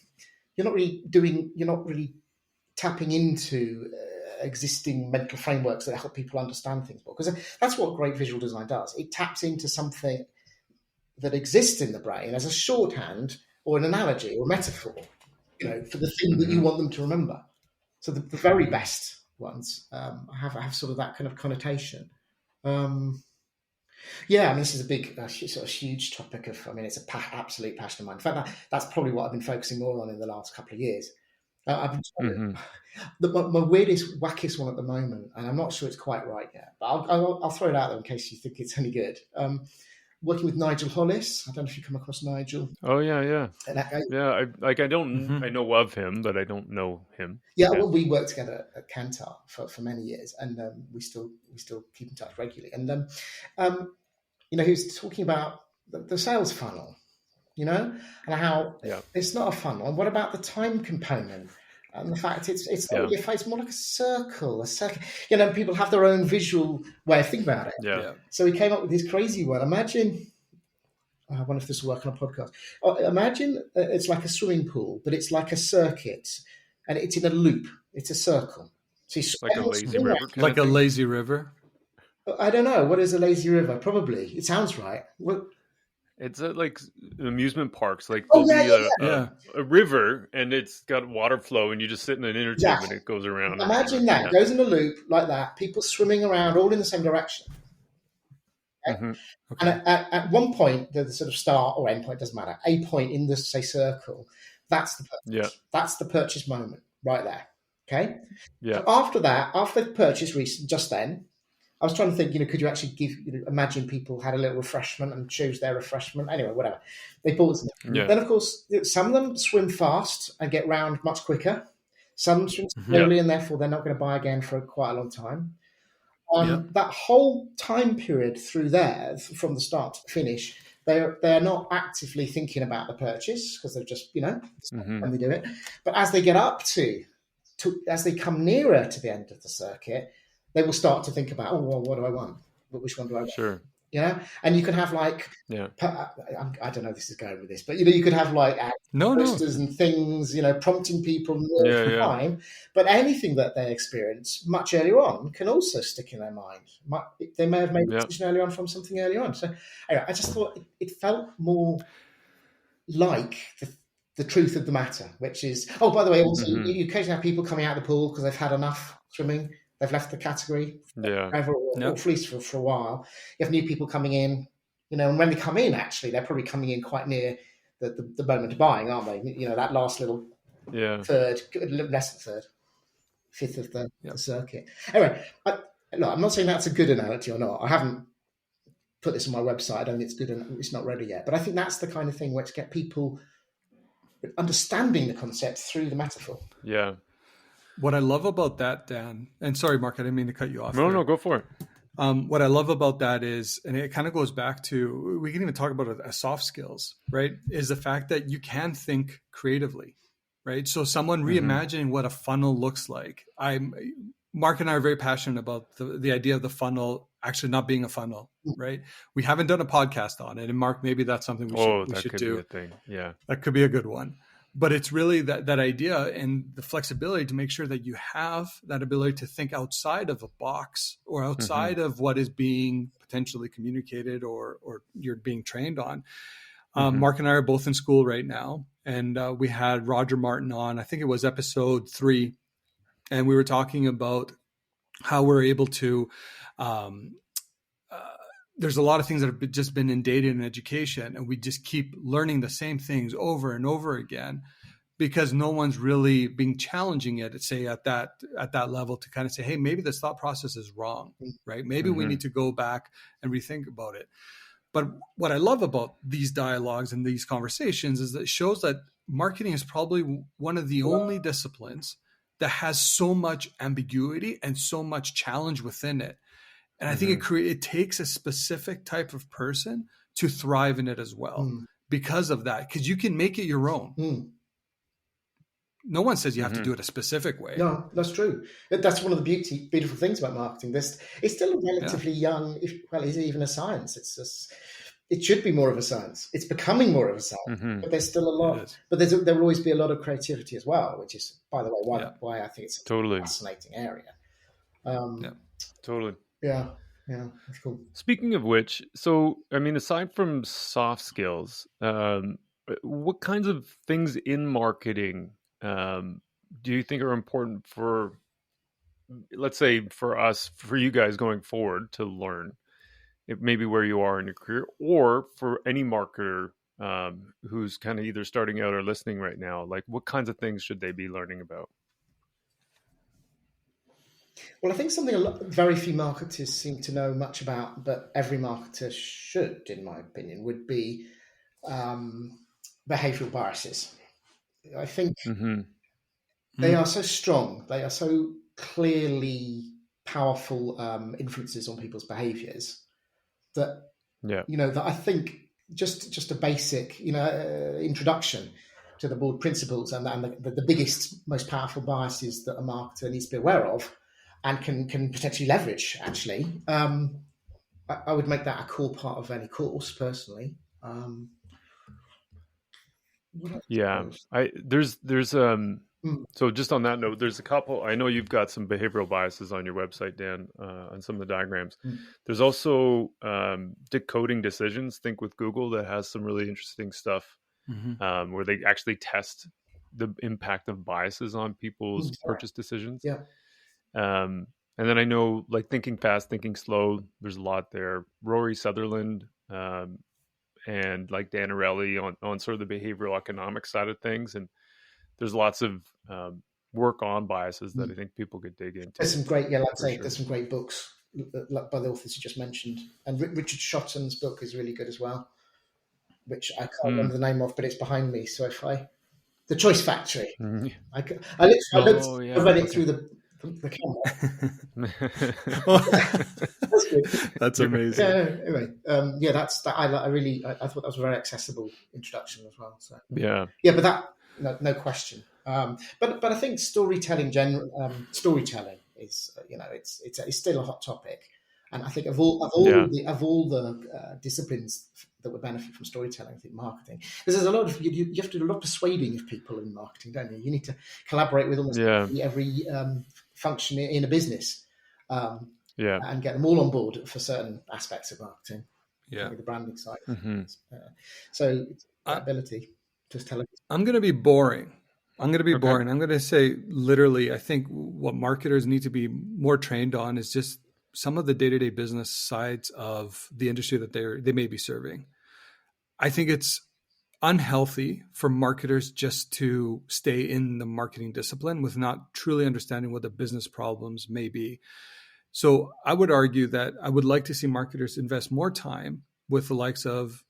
tapping into existing mental frameworks that help people understand things more, because that's what great visual design does. It taps into something that exists in the brain as a shorthand or an analogy or metaphor, for the thing that you want them to remember. So the very best ones have sort of that kind of connotation. This is a big, sort of huge topic it's an absolute passion of mine. In fact, that's probably what I've been focusing more on in the last couple of years. I've been my weirdest, wackiest one at the moment, and I'm not sure it's quite right yet, but I'll throw it out there in case you think it's any good. working with Nigel Hollis. I don't know if you come across Nigel. Oh yeah. And I I know of him, but I don't know him. Yeah, well, we worked together at Kantar for many years, and we still keep in touch regularly. And he was talking about the sales funnel, and how it's not a funnel. And what about the time component? And the fact it's more like a circle. People have their own visual way of thinking about it. Yeah. So he came up with this crazy one. Imagine. I wonder if this will work on a podcast. Imagine it's like a swimming pool, but it's like a circuit, and it's in a loop. It's a circle. So like a lazy river. Like a lazy river. I don't know. What is a lazy river? Probably. It sounds right. Well, it's like amusement parks. Like there'll be a river, and it's got water flow, and you just sit in an inner tube, and it goes around. Imagine that. It goes in a loop like that. People swimming around all in the same direction. Mm-hmm. Okay. And at one point, the sort of start or end point, doesn't matter. A point in the, say, circle, that's the purchase. Yeah. That's the purchase moment right there. Okay? Yeah. So after that, after the purchase, just then, I was trying to think, could you actually imagine people had a little refreshment and choose their refreshment? Anyway, whatever. They bought something. Yeah. Then, of course, some of them swim fast and get round much quicker. Some swim slowly and therefore they're not going to buy again for quite a long time. That whole time period through there, from the start to finish, they're not actively thinking about the purchase because they're just, when they do it. But as they get up as they come nearer to the end of the circuit, they will start to think about, what do I want? Which one do I want? Sure. And you can have I don't know if this is going with this, but you could have posters and things, prompting people time. But anything that they experience much earlier on can also stick in their mind. They may have made a decision earlier on from something earlier on. So anyway, I just thought it felt more like the truth of the matter, which is, by the way, also you occasionally have people coming out of the pool because they've had enough swimming. They've left the category forever, or at least for a while. You have new people coming in, and when they come in, actually, they're probably coming in quite near the moment of buying, aren't they? That last little third, less than third, fifth of the circuit. Anyway, I'm not saying that's a good analogy or not. I haven't put this on my website. I don't think it's good and it's not ready yet. But I think that's the kind of thing where to get people understanding the concept through the metaphor. Yeah. What I love about that, Dan, and sorry, Mark, I didn't mean to cut you off. No, go for it. What I love about that is, and it kind of goes back to, we can even talk about it as soft skills, right? Is the fact that you can think creatively, right? So someone reimagining what a funnel looks like. Mark and I are very passionate about the idea of the funnel actually not being a funnel, right? We haven't done a podcast on it. And Mark, maybe that's something we should do. Be a thing. Yeah. That could be a good one. But it's really that idea and the flexibility to make sure that you have that ability to think outside of a box or outside of what is being potentially communicated or you're being trained on. Mark and I are both in school right now. And we had Roger Martin on, I think it was episode 3. And we were talking about how we're able to, there's a lot of things that have just been in data and education, and we just keep learning the same things over and over again because no one's really being challenging it, say at that level to kind of say, hey, maybe this thought process is wrong, right? Maybe we need to go back and rethink about it. But what I love about these dialogues and these conversations is that it shows that marketing is probably one of the only disciplines that has so much ambiguity and so much challenge within it. And I think it takes a specific type of person to thrive in it as well because of that, because you can make it your own. No one says you have to do it a specific way. No, that's true. That's one of the beautiful things about marketing. It's still a relatively young, is it even a science? It should be more of a science. It's becoming more of a science, but there's still a lot. But there will always be a lot of creativity as well, which is, by the way, why I think it's a fascinating area. Totally. Yeah, that's cool. Speaking of which, so, I mean, aside from soft skills, what kinds of things in marketing do you think are important for, let's say, for you guys going forward to learn, maybe where you are in your career, or for any marketer who's kind of either starting out or listening right now? Like, what kinds of things should they be learning about? Well, I think something very few marketers seem to know much about, but every marketer should, in my opinion, would be um, behavioral biases. I think Mm-hmm. they are so strong, they are so clearly powerful influences on people's behaviors that Yeah. that I think just a basic introduction to the board principles and the biggest, most powerful biases that a marketer needs to be aware of and can potentially leverage. Actually, I would make that a core part of any course personally. What else do Yeah. those? There's Mm, so just on that note, there's a couple. I know you've got some behavioral biases on your website, Dan, on some of the diagrams. mm, There's also decoding decisions. Think with Google that has some really interesting stuff Mm-hmm. where they actually test the impact of biases on people's mm, purchase decisions. yeah, And then I know, like thinking fast, thinking slow. There's a lot there. Rory Sutherland and like Dan Ariely on sort of the behavioral economics side of things, and there's lots of work on biases that mm. I think people could dig into There's some great, like I for say, sure. there's some great books like by the authors you just mentioned, and Richard Shotton's book is really good as well, which I can't Mm. remember the name of, but it's behind me. So if the Choice Factory, Mm. I looked, Oh I yeah. read it Okay. through the camera. Well, That's good. that's amazing. Yeah. Anyway, that's that. I really, I thought that was a very accessible introduction as well. So Yeah. yeah, but that no question. But I think storytelling is it's still a hot topic, and I think of Yeah. all the disciplines that would benefit from storytelling, I think marketing, because there's a lot of you have to do a lot of persuading of people in marketing, don't you? You need to collaborate with almost Yeah. every function in a business. Yeah. And get them all on board for certain aspects of marketing, Yeah. the branding side. Mm-hmm. So that I, ability to tell it. I'm going to be boring. I'm going to be Okay. boring. I'm going to say literally, I think what marketers need to be more trained on is just some of the day-to-day business sides of the industry that they may be serving. I think it's unhealthy for marketers just to stay in the marketing discipline with not truly understanding what the business problems may be. So I would argue that I would like to see marketers invest more time with the likes of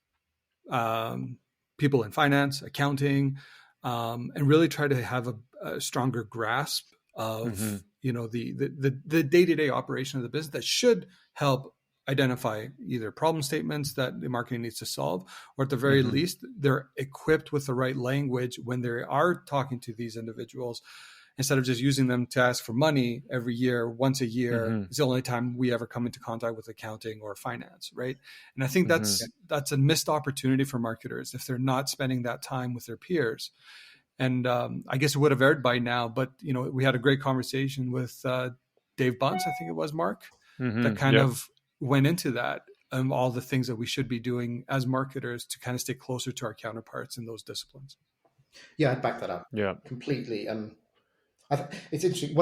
people in finance, accounting, and really try to have a stronger grasp Mm-hmm. of the day-to-day operation of the business that should help identify either problem statements that the marketing needs to solve, or at the very Mm-hmm. least, they're equipped with the right language when they are talking to these individuals, instead of just using them to ask for money every year, once a year. Mm-hmm. It's the only time we ever come into contact with accounting or finance, right? And I think Mm-hmm. that's a missed opportunity for marketers if they're not spending that time with their peers. And I guess it would have aired by now, but we had a great conversation with Dave Bunce, I think it was, Mark, that Mm-hmm. kind Yeah. of went into that, all the things that we should be doing as marketers to kind of stay closer to our counterparts in those disciplines. Yeah, I'd back that up Yeah. completely. It's interesting.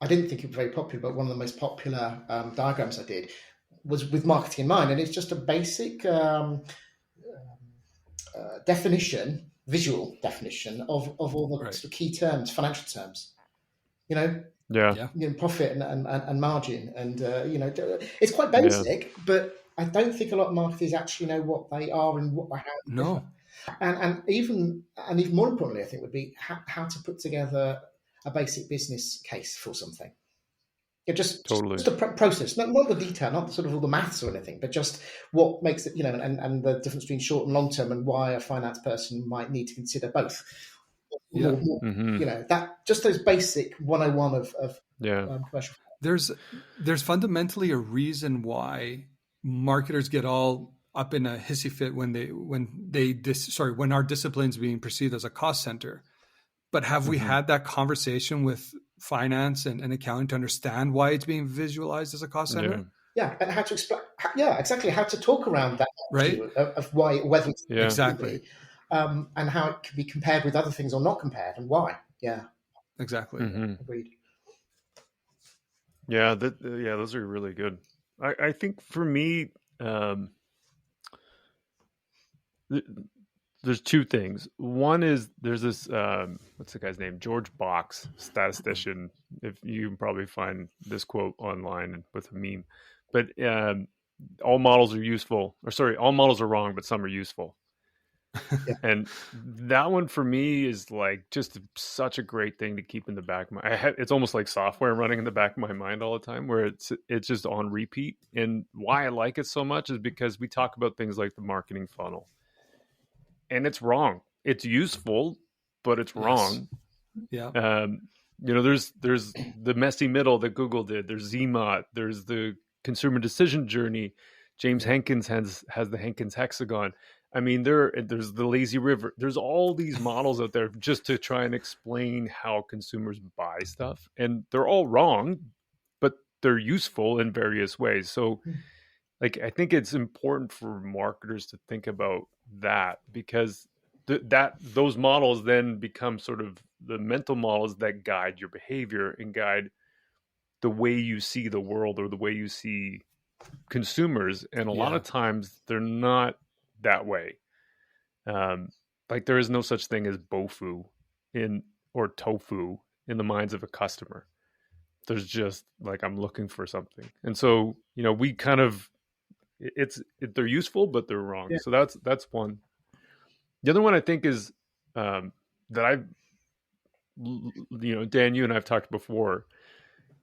I didn't think it was very popular, but one of the most popular diagrams I did was with marketing in mind, and it's just a basic visual definition of all the Right. sort of key terms, financial terms. Yeah. Yeah. Profit and margin, and it's quite Yeah. basic, but I don't think a lot of marketers actually know what they are and how they differ. No. And even more importantly, I think would be how to put together a basic business case for something. Just Totally. a process, not the detail, not sort of all the maths or anything, but just what makes it, and the difference between short and long term, and why a finance person might need to consider both. Yeah. Mm-hmm. That just those basic 101 of Yeah. commercial. There's fundamentally a reason why marketers get all up in a hissy fit when our discipline's being perceived as a cost center. But have we Mm-hmm. had that conversation with finance and accounting to understand why it's being visualized as a cost center? Yeah. And how to explain, exactly how to talk around that Right. issue of why, whether it's Yeah. Exactly. and how it can be compared with other things or not compared, and why. Yeah, Exactly. Mm-hmm. agreed. Yeah. Those are really good. I think for me, there's two things. One is there's this what's the guy's name? George Box, statistician. If you can probably find this quote online with a meme, but all models are useful, or sorry, all models are wrong, but some are useful. Yeah. And that one for me is like just such a great thing to keep in the back of my. It's almost like software running in the back of my mind all the time, where it's just on repeat. And why I like it so much is because we talk about things like the marketing funnel, and it's wrong. It's useful, but it's wrong. Yeah. There's the messy middle that Google did. There's ZMOT. There's the consumer decision journey. James Hankins has the Hankins hexagon. I mean, there's the lazy river. There's all these models out there just to try and explain how consumers buy stuff, and they're all wrong, but they're useful in various ways. So, like, I think it's important for marketers to think about that, because those models then become sort of the mental models that guide your behavior and guide the way you see the world or the way you see consumers. And a lot of times they're not that way. Like, there is no such thing as bofu or tofu in the minds of a customer. There's just like, I'm looking for something. And so, we kind of, they're useful, but they're wrong. Yeah. So that's one. The other one I think is that I've, Dan, you and I've talked before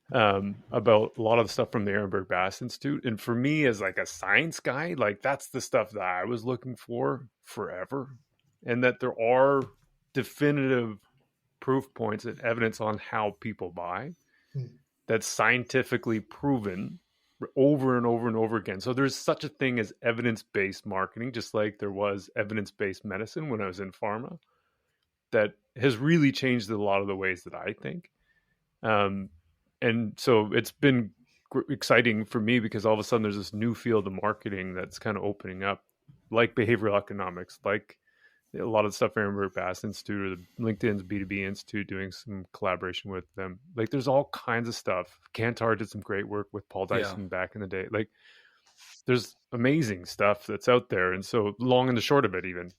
about a lot of the stuff from the Ehrenberg Bass Institute. And for me, as like a science guy, like, that's the stuff that I was looking for forever. And that there are definitive proof points and evidence on how people buy that's scientifically proven over and over and over again. So there's such a thing as evidence-based marketing, just like there was evidence-based medicine when I was in pharma, that has really changed a lot of the ways that I think. And so it's been exciting for me, because all of a sudden there's this new field of marketing that's kind of opening up, like behavioral economics, like a lot of the stuff Ehrenberg Bass Institute or the LinkedIn's B2B Institute, doing some collaboration with them. Like, there's all kinds of stuff. Kantar did some great work with Paul Dyson back in the day. Like, there's amazing stuff that's out there. And so, long and the short of it, even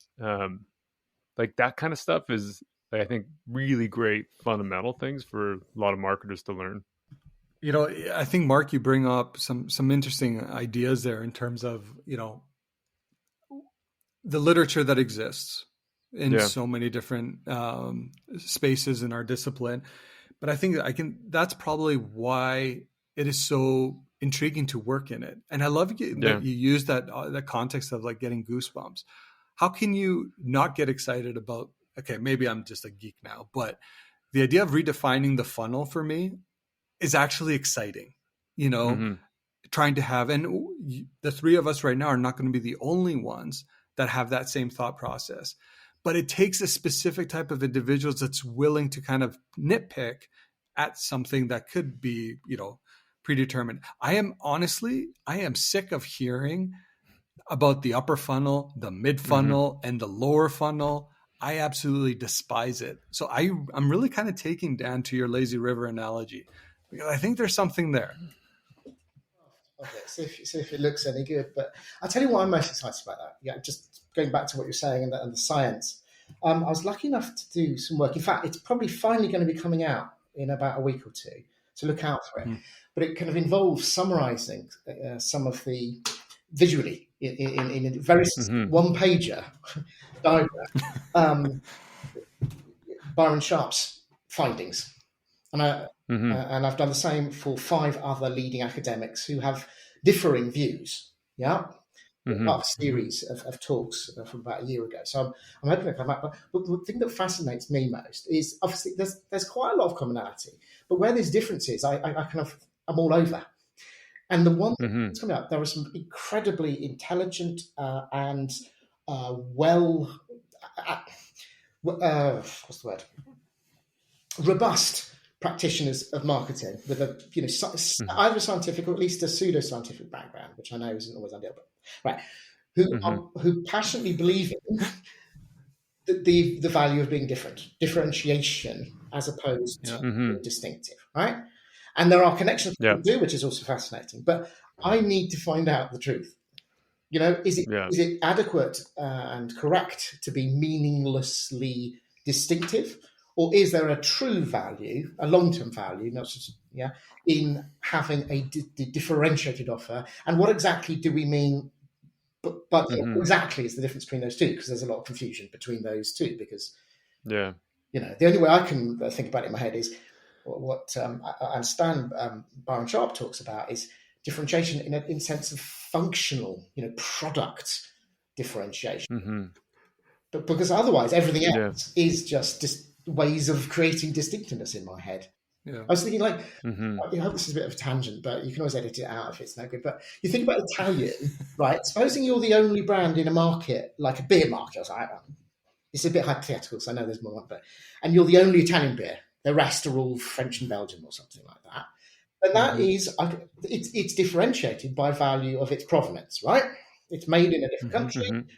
like, that kind of stuff is, I think, really great fundamental things for a lot of marketers to learn. I think, Mark, you bring up some interesting ideas there in terms of, the literature that exists in so many different spaces in our discipline. But I think that's probably why it is so intriguing to work in it. And I love that you use that context of like getting goosebumps. How can you not get excited about, okay, maybe I'm just a geek now, but the idea of redefining the funnel for me is actually exciting, trying to have, and the three of us right now are not going to be the only ones that have that same thought process, but it takes a specific type of individuals that's willing to kind of nitpick at something that could be, predetermined. I am sick of hearing about the upper funnel, the mid funnel, and the lower funnel. I absolutely despise it. So I'm really kind of taking Dan to your lazy river analogy, because I think there's something there. Okay, see if it looks any good. But I'll tell you what I'm most excited about that. Yeah, just going back to what you're saying and the science. I was lucky enough to do some work. In fact, it's probably finally going to be coming out in about a week or two, so look out for it. But it kind of involves summarising some of the visually in a very one-pager diagram, Byron Sharp's findings. And I've done the same for 5 other leading academics who have differing views. Yeah, part of a series of talks from about a year ago. So I'm hoping to come back. But the thing that fascinates me most is, obviously there's quite a lot of commonality, but where there's differences, I'm all over. And the one that's coming up, there are some incredibly intelligent and robust practitioners of marketing with a either scientific or at least a pseudo-scientific background, which I know isn't always ideal, but right, who passionately believe in the value of being different, differentiation as opposed to being distinctive, right? And there are connections to do, which is also fascinating. But I need to find out the truth. You know, is Yeah. it adequate and correct to be meaninglessly distinctive, or is there a true value, a long-term value, not just in having a differentiated offer? And what exactly do we mean? But Mm-hmm. exactly is the difference between those two, because there's a lot of confusion between those two. Because Yeah. the only way I can think about it in my head is what I understand Byron Sharp talks about is differentiation in sense of functional, product differentiation. Mm-hmm. But because otherwise everything Yeah. else is just ways of creating distinctiveness in my head. Yeah. I was thinking, like, Mm-hmm. I hope this is a bit of a tangent, but you can always edit it out if it's no good. But you think about Italian, right? Supposing you're the only brand in a market, like a beer market, it's a bit hypothetical, so I know there's more, and you're the only Italian beer. The rest are all French and Belgian or something like that. And that is, it's differentiated by value of its provenance, right? It's made in a different country, Mm-hmm.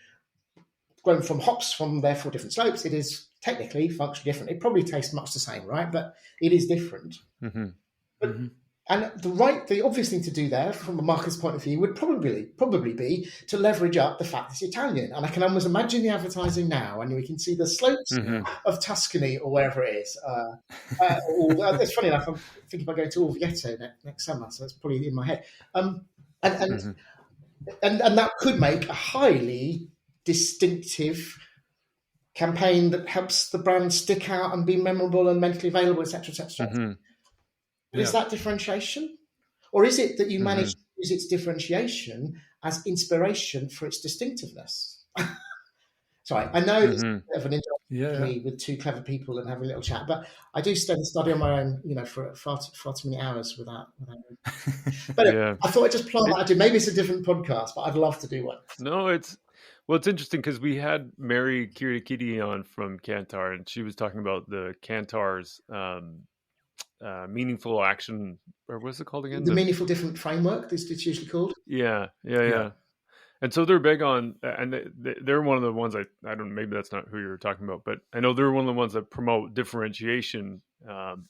grown from hops from therefore different slopes. It is technically functionally different. It probably tastes much the same, right? But it is different. Mm-hmm. But, and the obvious thing to do there, from a marketer's point of view, would probably be to leverage up the fact it's Italian. And I can almost imagine the advertising now, and we can see the slopes of Tuscany or wherever it is. It's funny enough, I'm thinking about going to Orvieto next summer, so it's probably in my head. And that could make a highly distinctive campaign that helps the brand stick out and be memorable and mentally available, etc., etc. Is that differentiation? Or is it that you manage to use its differentiation as inspiration for its distinctiveness? Sorry, I know it's a bit of an interview with two clever people and having a little chat, but I do study on my own, for far too many hours without. But I thought I'd just plant that idea. Maybe it's a different podcast, but I'd love to do one. No, it's interesting because we had Mary Kirikiti on from Kantar, and she was talking about the Kantar's meaningful action, or what's it called again? The meaningful different framework, it's usually called. Yeah. And so they're big on, and they're one of the ones I don't know, maybe that's not who you're talking about, but I know they're one of the ones that promote differentiation. And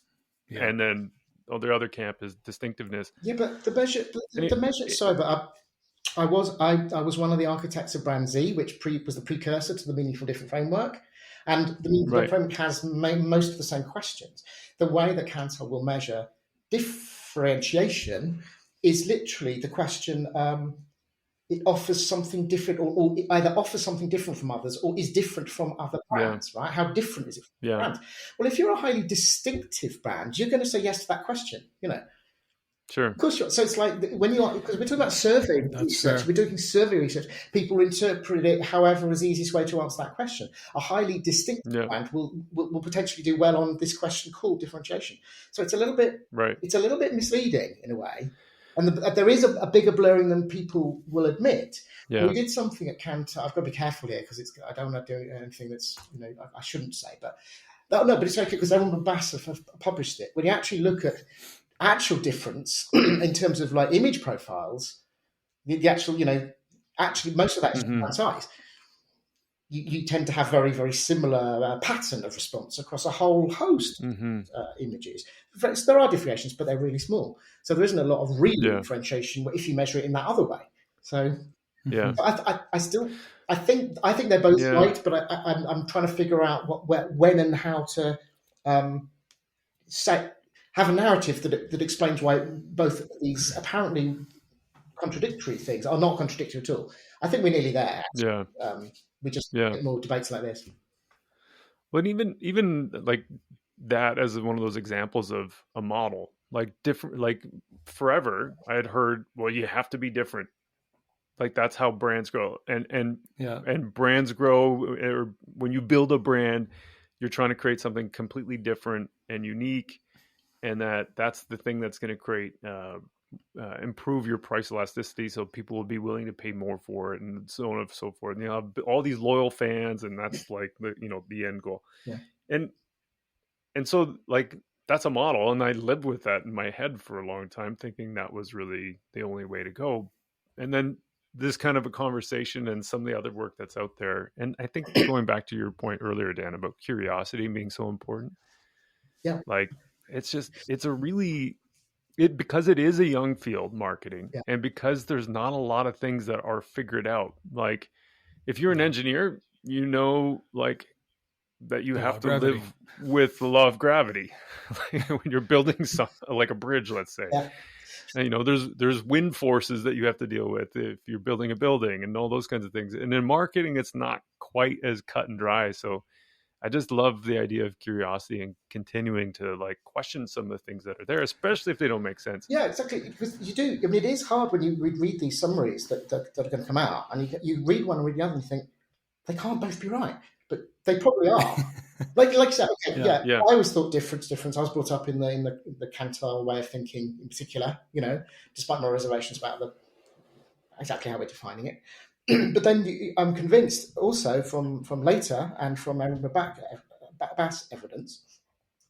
then the other camp is distinctiveness. Yeah, but the measure. Sorry, but I was one of the architects of Brand Z, which was the precursor to the meaningful different framework. And the meaningful different framework has most of the same questions. The way that Kantar will measure differentiation is literally the question. It offers something different, or it either offers something different from others, or is different from other brands, right? How different is it from brands? Well, if you're a highly distinctive brand, you're going to say yes to that question, Sure. Of course, so it's like because we're talking about survey research, we're doing survey research. People interpret it however is the easiest way to answer that question. A highly distinctive brand will potentially do well on this question called differentiation. So it's a little bit It's a little bit misleading in a way, and there is a bigger blurring than people will admit. Yeah. We did something at Kantar. I've got to be careful here because I don't want to do anything that's I shouldn't say, but it's okay because Aaron Bassett have published it. When you actually look at actual difference in terms of like image profiles, the actual, actually most of that is one size. You tend to have very, very similar pattern of response across a whole host of images. There are differentiations, but they're really small. So there isn't a lot of real differentiation if you measure it in that other way. So I think they're both right, but I'm trying to figure out when and how to have a narrative that explains why both of these apparently contradictory things are not contradictory at all. I think we're nearly there. Yeah. We just get more debates like this. But even like that as one of those examples of a model, like different, like forever I had heard, well, you have to be different. Like that's how brands grow, and brands grow. Or when you build a brand, you're trying to create something completely different and unique. And that's the thing that's going to create, improve your price elasticity, so people will be willing to pay more for it, and so on and so forth. And you have all these loyal fans, and that's like the end goal. Yeah. And so like that's a model, and I lived with that in my head for a long time, thinking that was really the only way to go. And then this kind of a conversation and some of the other work that's out there, and I think going back to your point earlier, Dan, about curiosity being so important. Yeah. Like it's a really because it is a young field, marketing, Yeah. and because there's not a lot of things that are figured out. Like if you're an engineer, like that you The law have of to gravity. live with the law of gravity when you're building like a bridge, let's say. Yeah. And, there's wind forces that you have to deal with if you're building a building and all those kinds of things. And in marketing, it's not quite as cut and dry. So I just love the idea of curiosity and continuing to like question some of the things that are there, especially if they don't make sense. Yeah, exactly. Because you do. I mean, it is hard when you read these summaries that are going to come out, and you read one and read the other, and you think they can't both be right, but they probably are. like I said, okay, yeah. I always thought difference. I was brought up in the Cantor way of thinking, in particular. Despite my reservations about exactly how we're defining it. But then I'm convinced also from later and from Aaron Bass evidence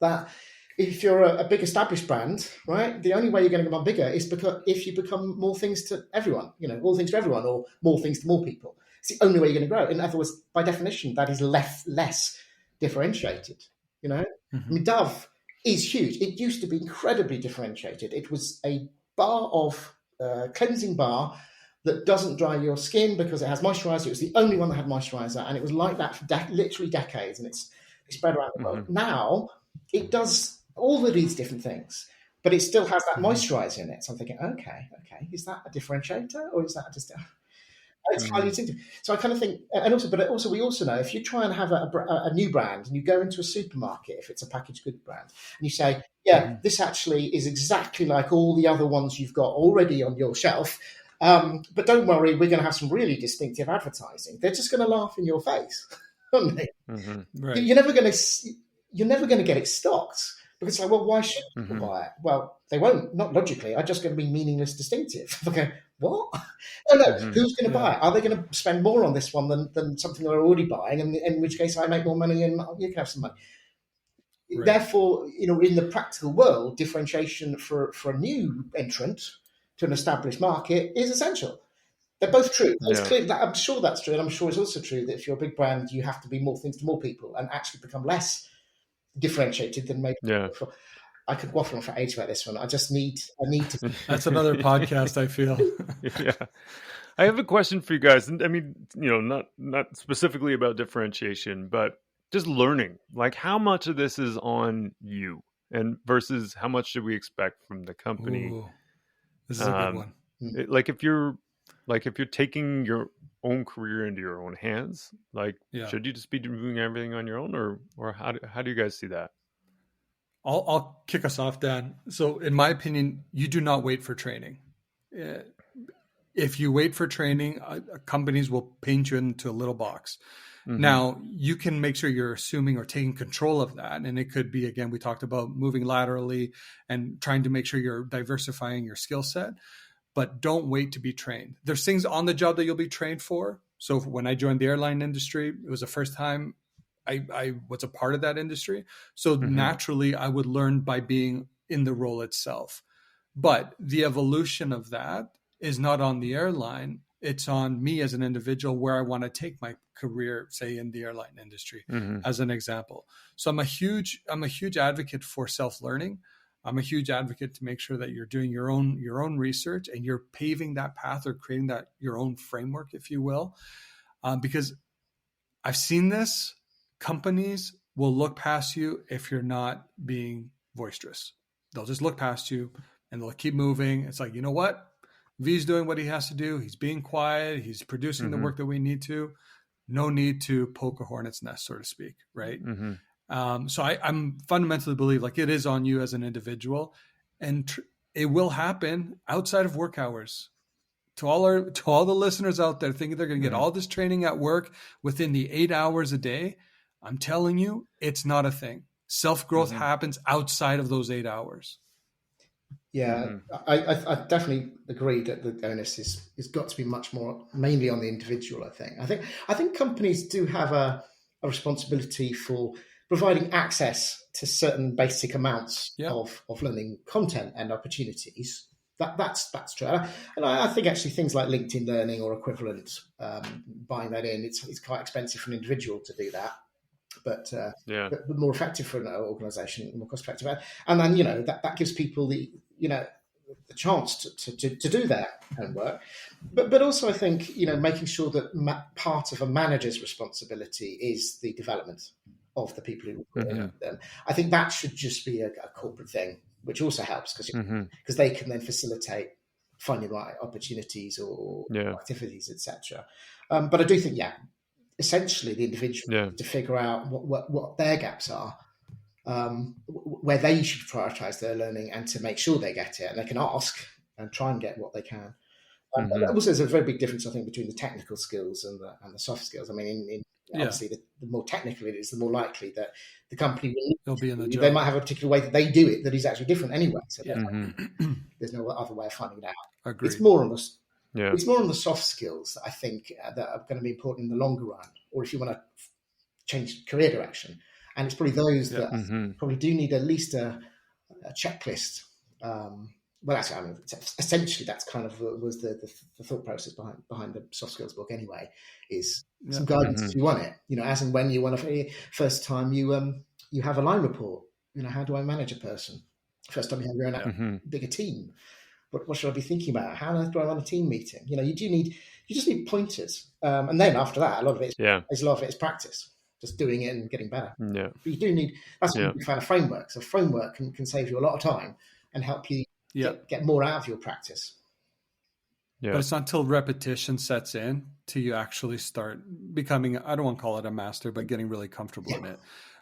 that if you're a big established brand, right, the only way you're going to become bigger is because if you become more things to everyone, all things to everyone, or more things to more people. It's the only way you're going to grow. In other words, by definition, that is less differentiated. I mean, Dove is huge. It used to be incredibly differentiated. It was a bar of cleansing bar that doesn't dry your skin because it has moisturizer. It was the only one that had moisturizer, and it was like that for literally decades, and it's spread around the world. Now it does all of these different things, but it still has that moisturizer in it. So I'm thinking, okay, is that a differentiator or is that just it's highly distinctive? So I kind of think, but also we also know if you try and have a new brand and you go into a supermarket, if it's a packaged goods brand, and you say, this actually is exactly like all the other ones you've got already on your shelf. But don't worry, we're going to have some really distinctive advertising. They're just going to laugh in your face, aren't they? Right. You're never going to get it stocked because it's like, well, why should people buy it? Well, they won't. Not logically. I'm just going to be meaningless distinctive. Okay, what? No. Who's going to buy it? Are they going to spend more on this one than something they're already buying? And in which case, I make more money and you can have some money. Right. Therefore, in the practical world, differentiation for a new entrant to an established market is essential. They're both true. It's clear that I'm sure that's true, and I'm sure it's also true that if you're a big brand, you have to be more things to more people and actually become less differentiated than maybe before. I could waffle on for ages about this one. I need to. That's another podcast, I feel. Yeah. I have a question for you guys. And I mean, not specifically about differentiation, but just learning. Like, how much of this is on you and versus how much should we expect from the company? Ooh, this is a good one. If you're taking your own career into your own hands, should you just be doing everything on your own, or how do you guys see that? I'll kick us off, Dan. So in my opinion, you do not wait for training. If you wait for training, companies will paint you into a little box. Now, you can make sure you're assuming or taking control of that. And it could be, again, we talked about moving laterally and trying to make sure you're diversifying your skill set. But don't wait to be trained. There's things on the job that you'll be trained for. So when I joined the airline industry, it was the first time I was a part of that industry. So naturally, I would learn by being in the role itself. But the evolution of that is not on the airline. It's on me as an individual where I want to take my career, say in the airline industry, as an example. So I'm a huge advocate for self-learning. I'm a huge advocate to make sure that you're doing your own research and you're paving that path or creating your own framework, if you will, because I've seen this. Companies will look past you if you're not being boisterous. They'll just look past you and they'll keep moving. It's like, you know what? V's doing what he has to do. He's being quiet. He's producing the work that we need to. No need to poke a hornet's nest, so to speak, right? So I'm fundamentally believe it is on you as an individual, and it will happen outside of work hours. To all the listeners out there thinking they're going to get all this training at work within the 8 hours a day, I'm telling you, it's not a thing. Self-growth happens outside of those 8 hours. Yeah, I definitely agree that the onus is got to be much more mainly on the individual. I think companies do have a responsibility for providing access to certain basic amounts of learning content and opportunities. That's true, and I think actually things like LinkedIn Learning or equivalent, buying that in, it's quite expensive for an individual to do that. But more effective for an organisation, more cost effective, and then that gives people the the chance to do their homework. But also, I think, making sure that part of a manager's responsibility is the development of the people who work with them. I think that should just be a corporate thing, which also helps because they can then facilitate finding the right opportunities or activities, etc. But I do think, essentially the individual to figure out what their gaps are, where they should prioritize their learning and to make sure they get it, and they can ask and try and get what they can. Also, there's a very big difference, I think, between the technical skills and the soft skills. I mean, obviously, the more technical it is, the more likely that the company will be in the job. They might have a particular way that they do it that is actually different anyway. So there's no other way of finding it out. Agreed. It's more on the soft skills that I think that are going to be important in the longer run, or if you want to change career direction. And it's probably those that probably do need at least a checklist. Well, actually, I mean, essentially, that's kind of was the thought process behind the soft skills book. Anyway, is some guidance if you want it. As and when you want to, first time you have a line report. How do I manage a person? First time you have your own bigger team. What should I be thinking about? How do I run a team meeting? You just need pointers. And then after that, a lot of it is practice. Just doing it and getting better. Yeah. But you do need, that's what we found a framework. So a framework can save you a lot of time and help you get more out of your practice. Yeah. But it's not until repetition sets in till you actually start becoming, I don't want to call it a master, but getting really comfortable in it.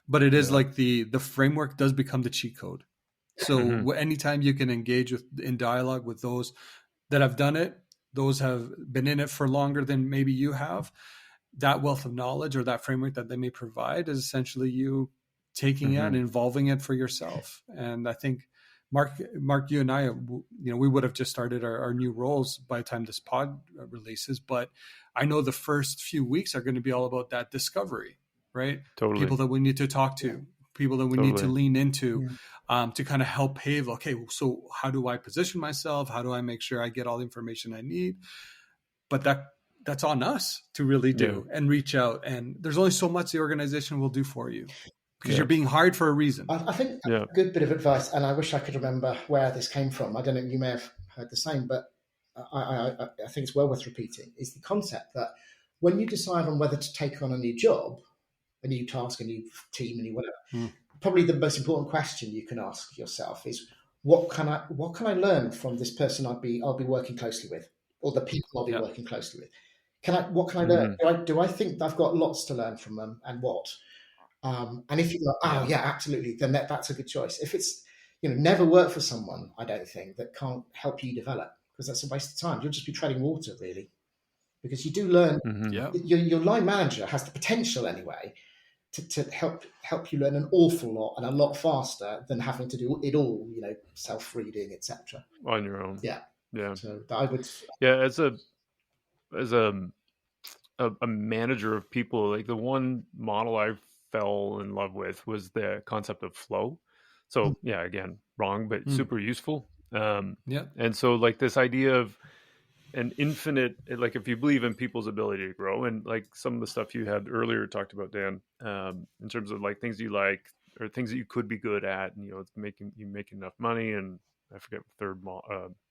But it is like the framework does become the cheat code. So anytime you can engage in dialogue with those that have done it, those have been in it for longer than maybe you have, that wealth of knowledge or that framework that they may provide is essentially you taking it and involving it for yourself. And I think, Mark, you and I, we would have just started our new roles by the time this pod releases, but I know the first few weeks are going to be all about that discovery, right? Totally. People that we need to talk to, people that we need to lean into to kind of help pave, okay, so how do I position myself? How do I make sure I get all the information I need? But that's on us to really do and reach out. And there's only so much the organization will do for you because you're being hired for a reason. I think a good bit of advice, and I wish I could remember where this came from. I don't know, you may have heard the same, but I think it's well worth repeating, is the concept that when you decide on whether to take on a new job, a new task, a new team, a new whatever, probably the most important question you can ask yourself is, what can I learn from this person I'll be working closely with, or the people I'll be working closely with? What can I learn? Do I think I've got lots to learn from them, and what? And if you go, absolutely, then that's a good choice. If it's, never work for someone, I don't think, that can't help you develop, because that's a waste of time. You'll just be treading water, really, because you do learn. Your line manager has the potential anyway to help you learn an awful lot and a lot faster than having to do it all, self-reading, etc. On your own. Yeah. So I would. Yeah, as a manager of people, like the one model I fell in love with was the concept of flow. So again, wrong, but super useful. And so like this idea of an infinite, like if you believe in people's ability to grow, and like some of the stuff you had earlier talked about, Dan, in terms of like things you like or things that you could be good at, and it's making enough money, and I forget the third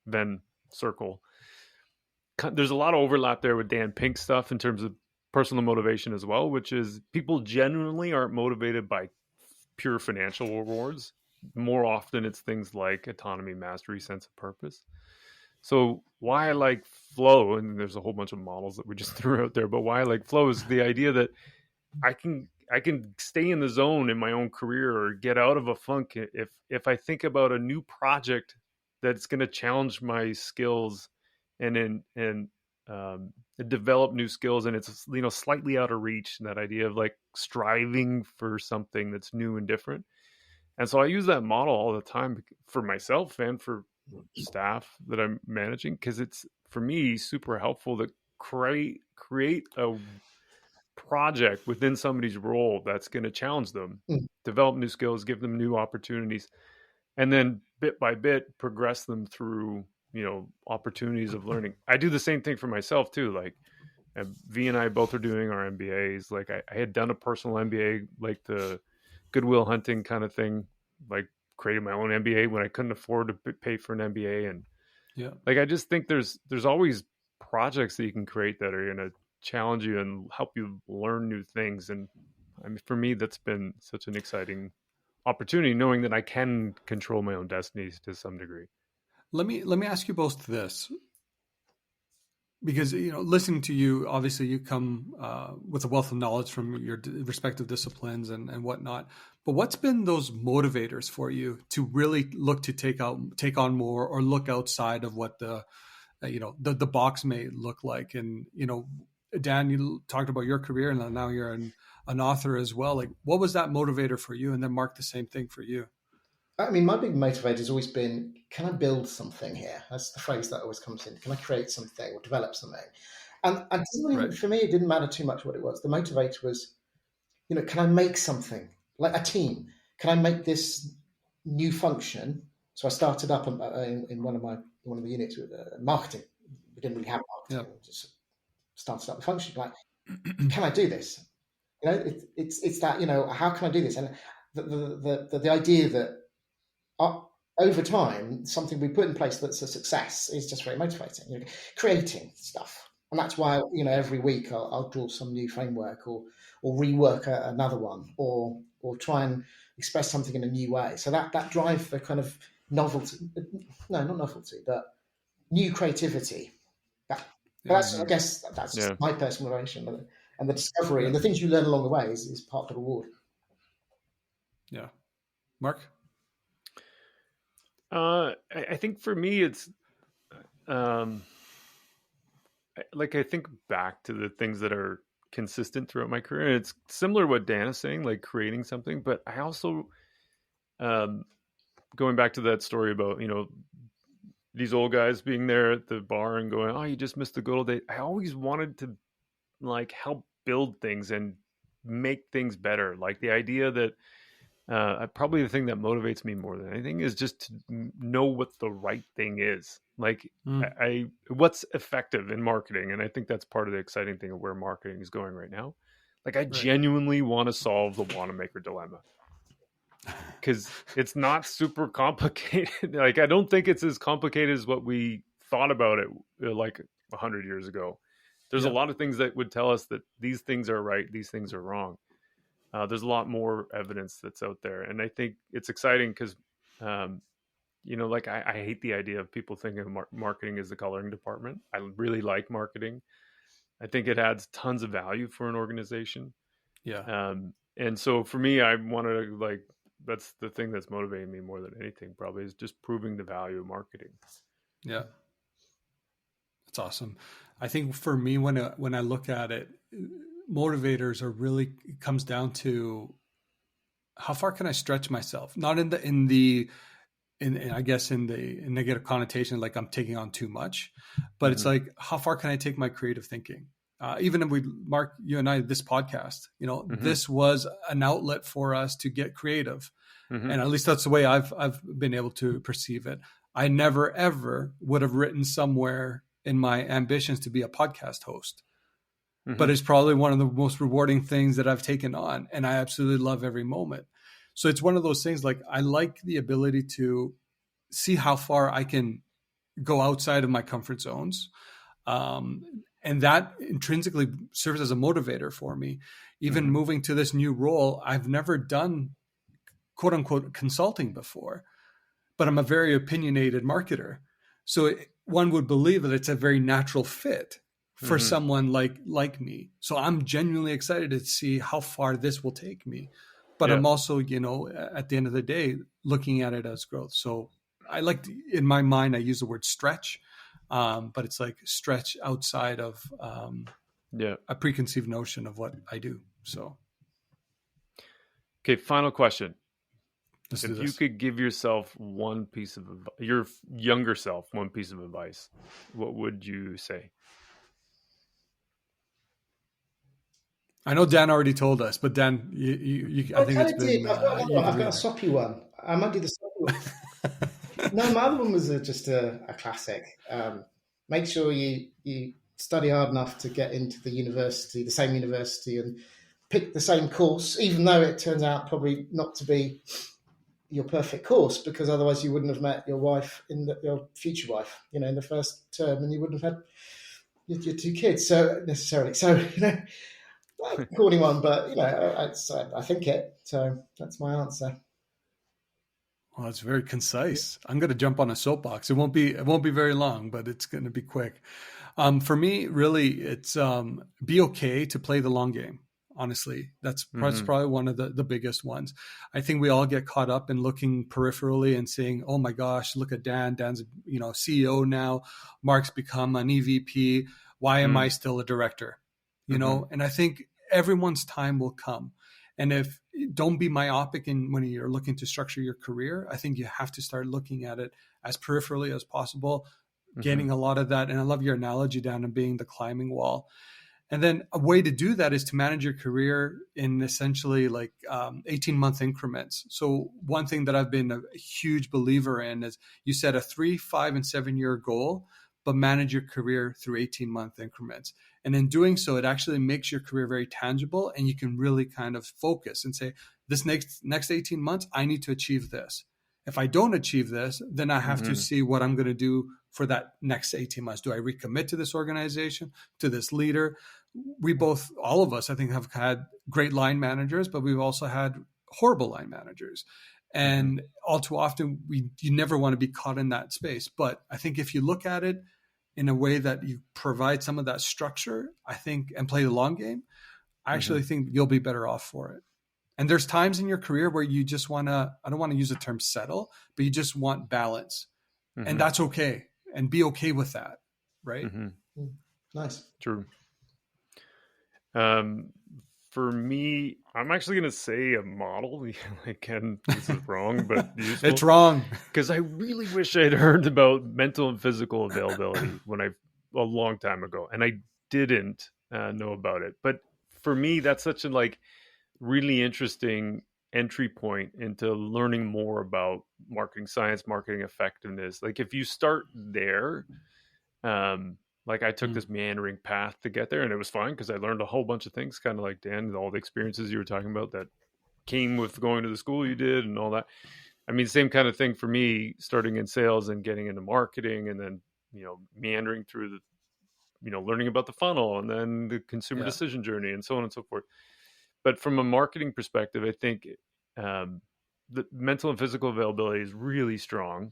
Venn circle. There's a lot of overlap there with Dan Pink's stuff in terms of personal motivation as well, which is people genuinely aren't motivated by pure financial rewards. More often it's things like autonomy, mastery, sense of purpose. So why I like flow, and there's a whole bunch of models that we just threw out there, but why I like flow is the idea that I can stay in the zone in my own career or get out of a funk if I think about a new project that's going to challenge my skills and develop new skills, and it's slightly out of reach. That idea of like striving for something that's new and different. And so I use that model all the time for myself and for staff that I'm managing, because it's, for me, super helpful to create a project within somebody's role that's going to challenge them, develop new skills, give them new opportunities, and then bit by bit progress them through opportunities of learning. I do the same thing for myself too. Like V and I both are doing our MBAs. Like I had done a personal MBA, like the Goodwill Hunting kind of thing, like created my own MBA when I couldn't afford to pay for an MBA. And Yeah. like, I just think there's always projects that you can create that are going to challenge you and help you learn new things. And I mean, for me, that's been such an exciting opportunity, knowing that I can control my own destiny to some degree. Let me ask you both this, because listening to you, obviously you come with a wealth of knowledge from your respective disciplines and whatnot. But what's been those motivators for you to really look to take on more, or look outside of what the box may look like? And Dan, you talked about your career, and now you're an author as well. Like, what was that motivator for you? And then Mark, the same thing for you. I mean, my big motivator has always been, can I build something here? That's the phrase that always comes in. Can I create something or develop something? And for me, it didn't matter too much what it was. The motivator was, can I make something, like a team? Can I make this new function? So I started up in one of the units with marketing. We didn't really have marketing. We just started up the function. Like, can I do this? It's that, how can I do this? And the idea that over time, something we put in place that's a success is just very motivating. Creating stuff, and that's why every week I'll draw some new framework or rework another one, or try and express something in a new way. So that drive for kind of novelty, not novelty, but new creativity. I guess that's my personal motivation, and the discovery and the things you learn along the way is part of the reward. Yeah, Mark. I think for me, it's like, I think back to the things that are consistent throughout my career, and it's similar to what Dan is saying, like creating something. But I also, going back to that story about, these old guys being there at the bar and going, "Oh, you just missed the good old days." I always wanted to like help build things and make things better. Like, the idea that probably the thing that motivates me more than anything is just to know what the right thing is. Like, what's effective in marketing. And I think that's part of the exciting thing of where marketing is going right now. Like, I genuinely want to solve the Wanamaker dilemma, because it's not super complicated. Like, I don't think it's as complicated as what we thought about it like 100 years ago. There's a lot of things that would tell us that these things are right, these things are wrong. There's a lot more evidence that's out there. And I think it's exciting because, like, I hate the idea of people thinking of marketing as the coloring department. I really like marketing. I think it adds tons of value for an organization. Yeah. And so for me, I want to, like, that's the thing that's motivating me more than anything, probably, is just proving the value of marketing. Yeah. That's awesome. I think for me, when I look at it, motivators are really, it comes down to how far can I stretch myself? Not in I guess in the negative connotation, like I'm taking on too much, but it's like, how far can I take my creative thinking? Even if Mark, you and I, this podcast, this was an outlet for us to get creative. And at least that's the way I've been able to perceive it. I never, ever would have written somewhere in my ambitions to be a podcast host. But it's probably one of the most rewarding things that I've taken on. And I absolutely love every moment. So it's one of those things, like, I like the ability to see how far I can go outside of my comfort zones. And that intrinsically serves as a motivator for me. Even moving to this new role, I've never done quote unquote consulting before, but I'm a very opinionated marketer. So one would believe that it's a very natural fit for someone like me. So I'm genuinely excited to see how far this will take me. But I'm also, at the end of the day, looking at it as growth. So I in my mind, I use the word stretch, but it's like stretch outside of a preconceived notion of what I do. So. Okay, final question. If you could give yourself your younger self one piece of advice, what would you say? I know Dan already told us, but Dan, I think it's been. I've got a soppy one. I might do the soppy one. No, my other one was just a classic. Make sure you study hard enough to get into the same university, and pick the same course, even though it turns out probably not to be your perfect course, because otherwise you wouldn't have met your wife your future wife, in the first term, and you wouldn't have had your two kids. So necessarily, corny one, but I think it. So that's my answer. Well, it's very concise. I'm going to jump on a soapbox. It won't be very long, but it's going to be quick. For me, really, it's be okay to play the long game. Honestly, that's probably one of the biggest ones. I think we all get caught up in looking peripherally and saying, "Oh my gosh, look at Dan. Dan's CEO now. Mark's become an EVP. Why am I still a director?" And I think everyone's time will come. And don't be myopic when you're looking to structure your career. I think you have to start looking at it as peripherally as possible, getting a lot of that. And I love your analogy, Dan, of being the climbing wall. And then a way to do that is to manage your career in essentially like 18-month increments. So one thing that I've been a huge believer in is you set a 3, 5, and 7-year goal, but manage your career through 18-month increments. And in doing so, it actually makes your career very tangible, and you can really kind of focus and say, this next 18 months, I need to achieve this. If I don't achieve this, then I have to see what I'm going to do for that next 18 months. Do I recommit to this organization, to this leader? All of us, I think, have had great line managers, but we've also had horrible line managers. And all too often, you never want to be caught in that space. But I think if you look at it in a way that you provide some of that structure, I think, and play the long game, I actually think you'll be better off for it. And there's times in your career where you just want to, I don't want to use the term settle, but you just want balance. And that's okay. And be okay with that. Right? Nice. True. For me, I'm actually going to say a model. Again, this is wrong, but useful. It's wrong. Because I really wish I'd heard about mental and physical availability a long time ago, and I didn't know about it. But for me, that's such a really interesting entry point into learning more about marketing science, marketing effectiveness. Like if you start there, I took this meandering path to get there, and it was fine because I learned a whole bunch of things, kind of like Dan, all the experiences you were talking about that came with going to the school you did and all that. I mean, same kind of thing for me, starting in sales and getting into marketing, and then, meandering through the, learning about the funnel and then the consumer decision journey and so on and so forth. But from a marketing perspective, I think the mental and physical availability is really strong.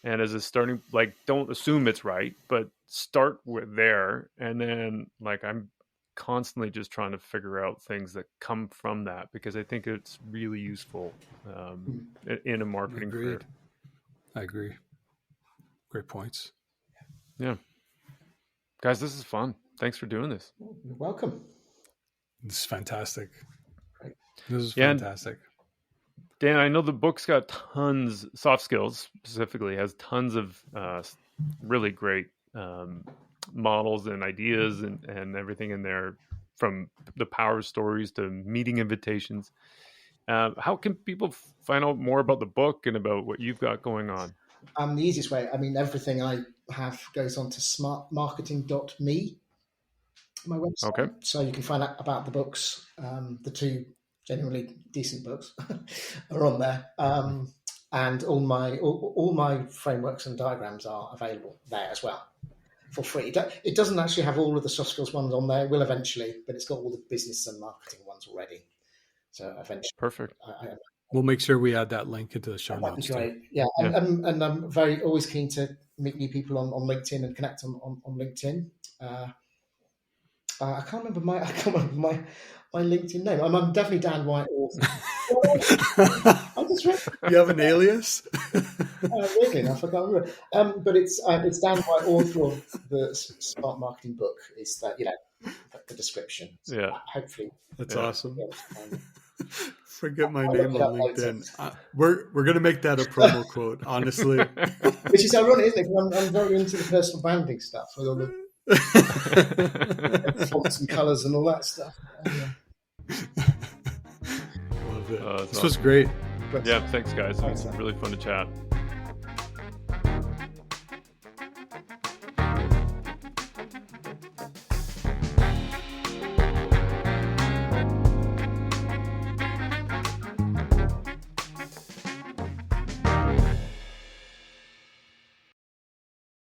And as a starting, don't assume it's right, but start with there. And then I'm constantly just trying to figure out things that come from that, because I think it's really useful in a marketing career. I agree. Great points. Yeah. Guys, this is fun. Thanks for doing this. You're welcome. This is fantastic. Great. This is fantastic. Dan, I know the book's got tons, soft skills specifically, has tons of really great models and ideas and everything in there, from the power stories to meeting invitations. How can people find out more about the book and about what you've got going on? The easiest way, everything I have goes on to smartmarketing.me, my website. Okay. So you can find out about the books, the two genuinely decent books are on there, and all my frameworks and diagrams are available there as well for free. It doesn't actually have all of the soft skills ones on there. It will eventually, but it's got all the business and marketing ones already. So eventually, perfect. We'll make sure we add that link into the show notes. That'd be great. Yeah, and I'm always keen to meet new people on LinkedIn and connect on LinkedIn. I can't remember my LinkedIn name. I'm definitely Dan White author. You have an alias? Weirdly enough, I can't remember. But it's Dan White, author of the Smart Marketing book. Is that the description? So yeah. Hopefully, that's awesome. Forget my name on LinkedIn. We're going to make that a promo quote, honestly. Which is ironic, isn't it? Because I'm very into the personal branding stuff with all the fonts and colours and all that stuff. Love it. This was great. Yeah, thanks guys. It was really fun to chat.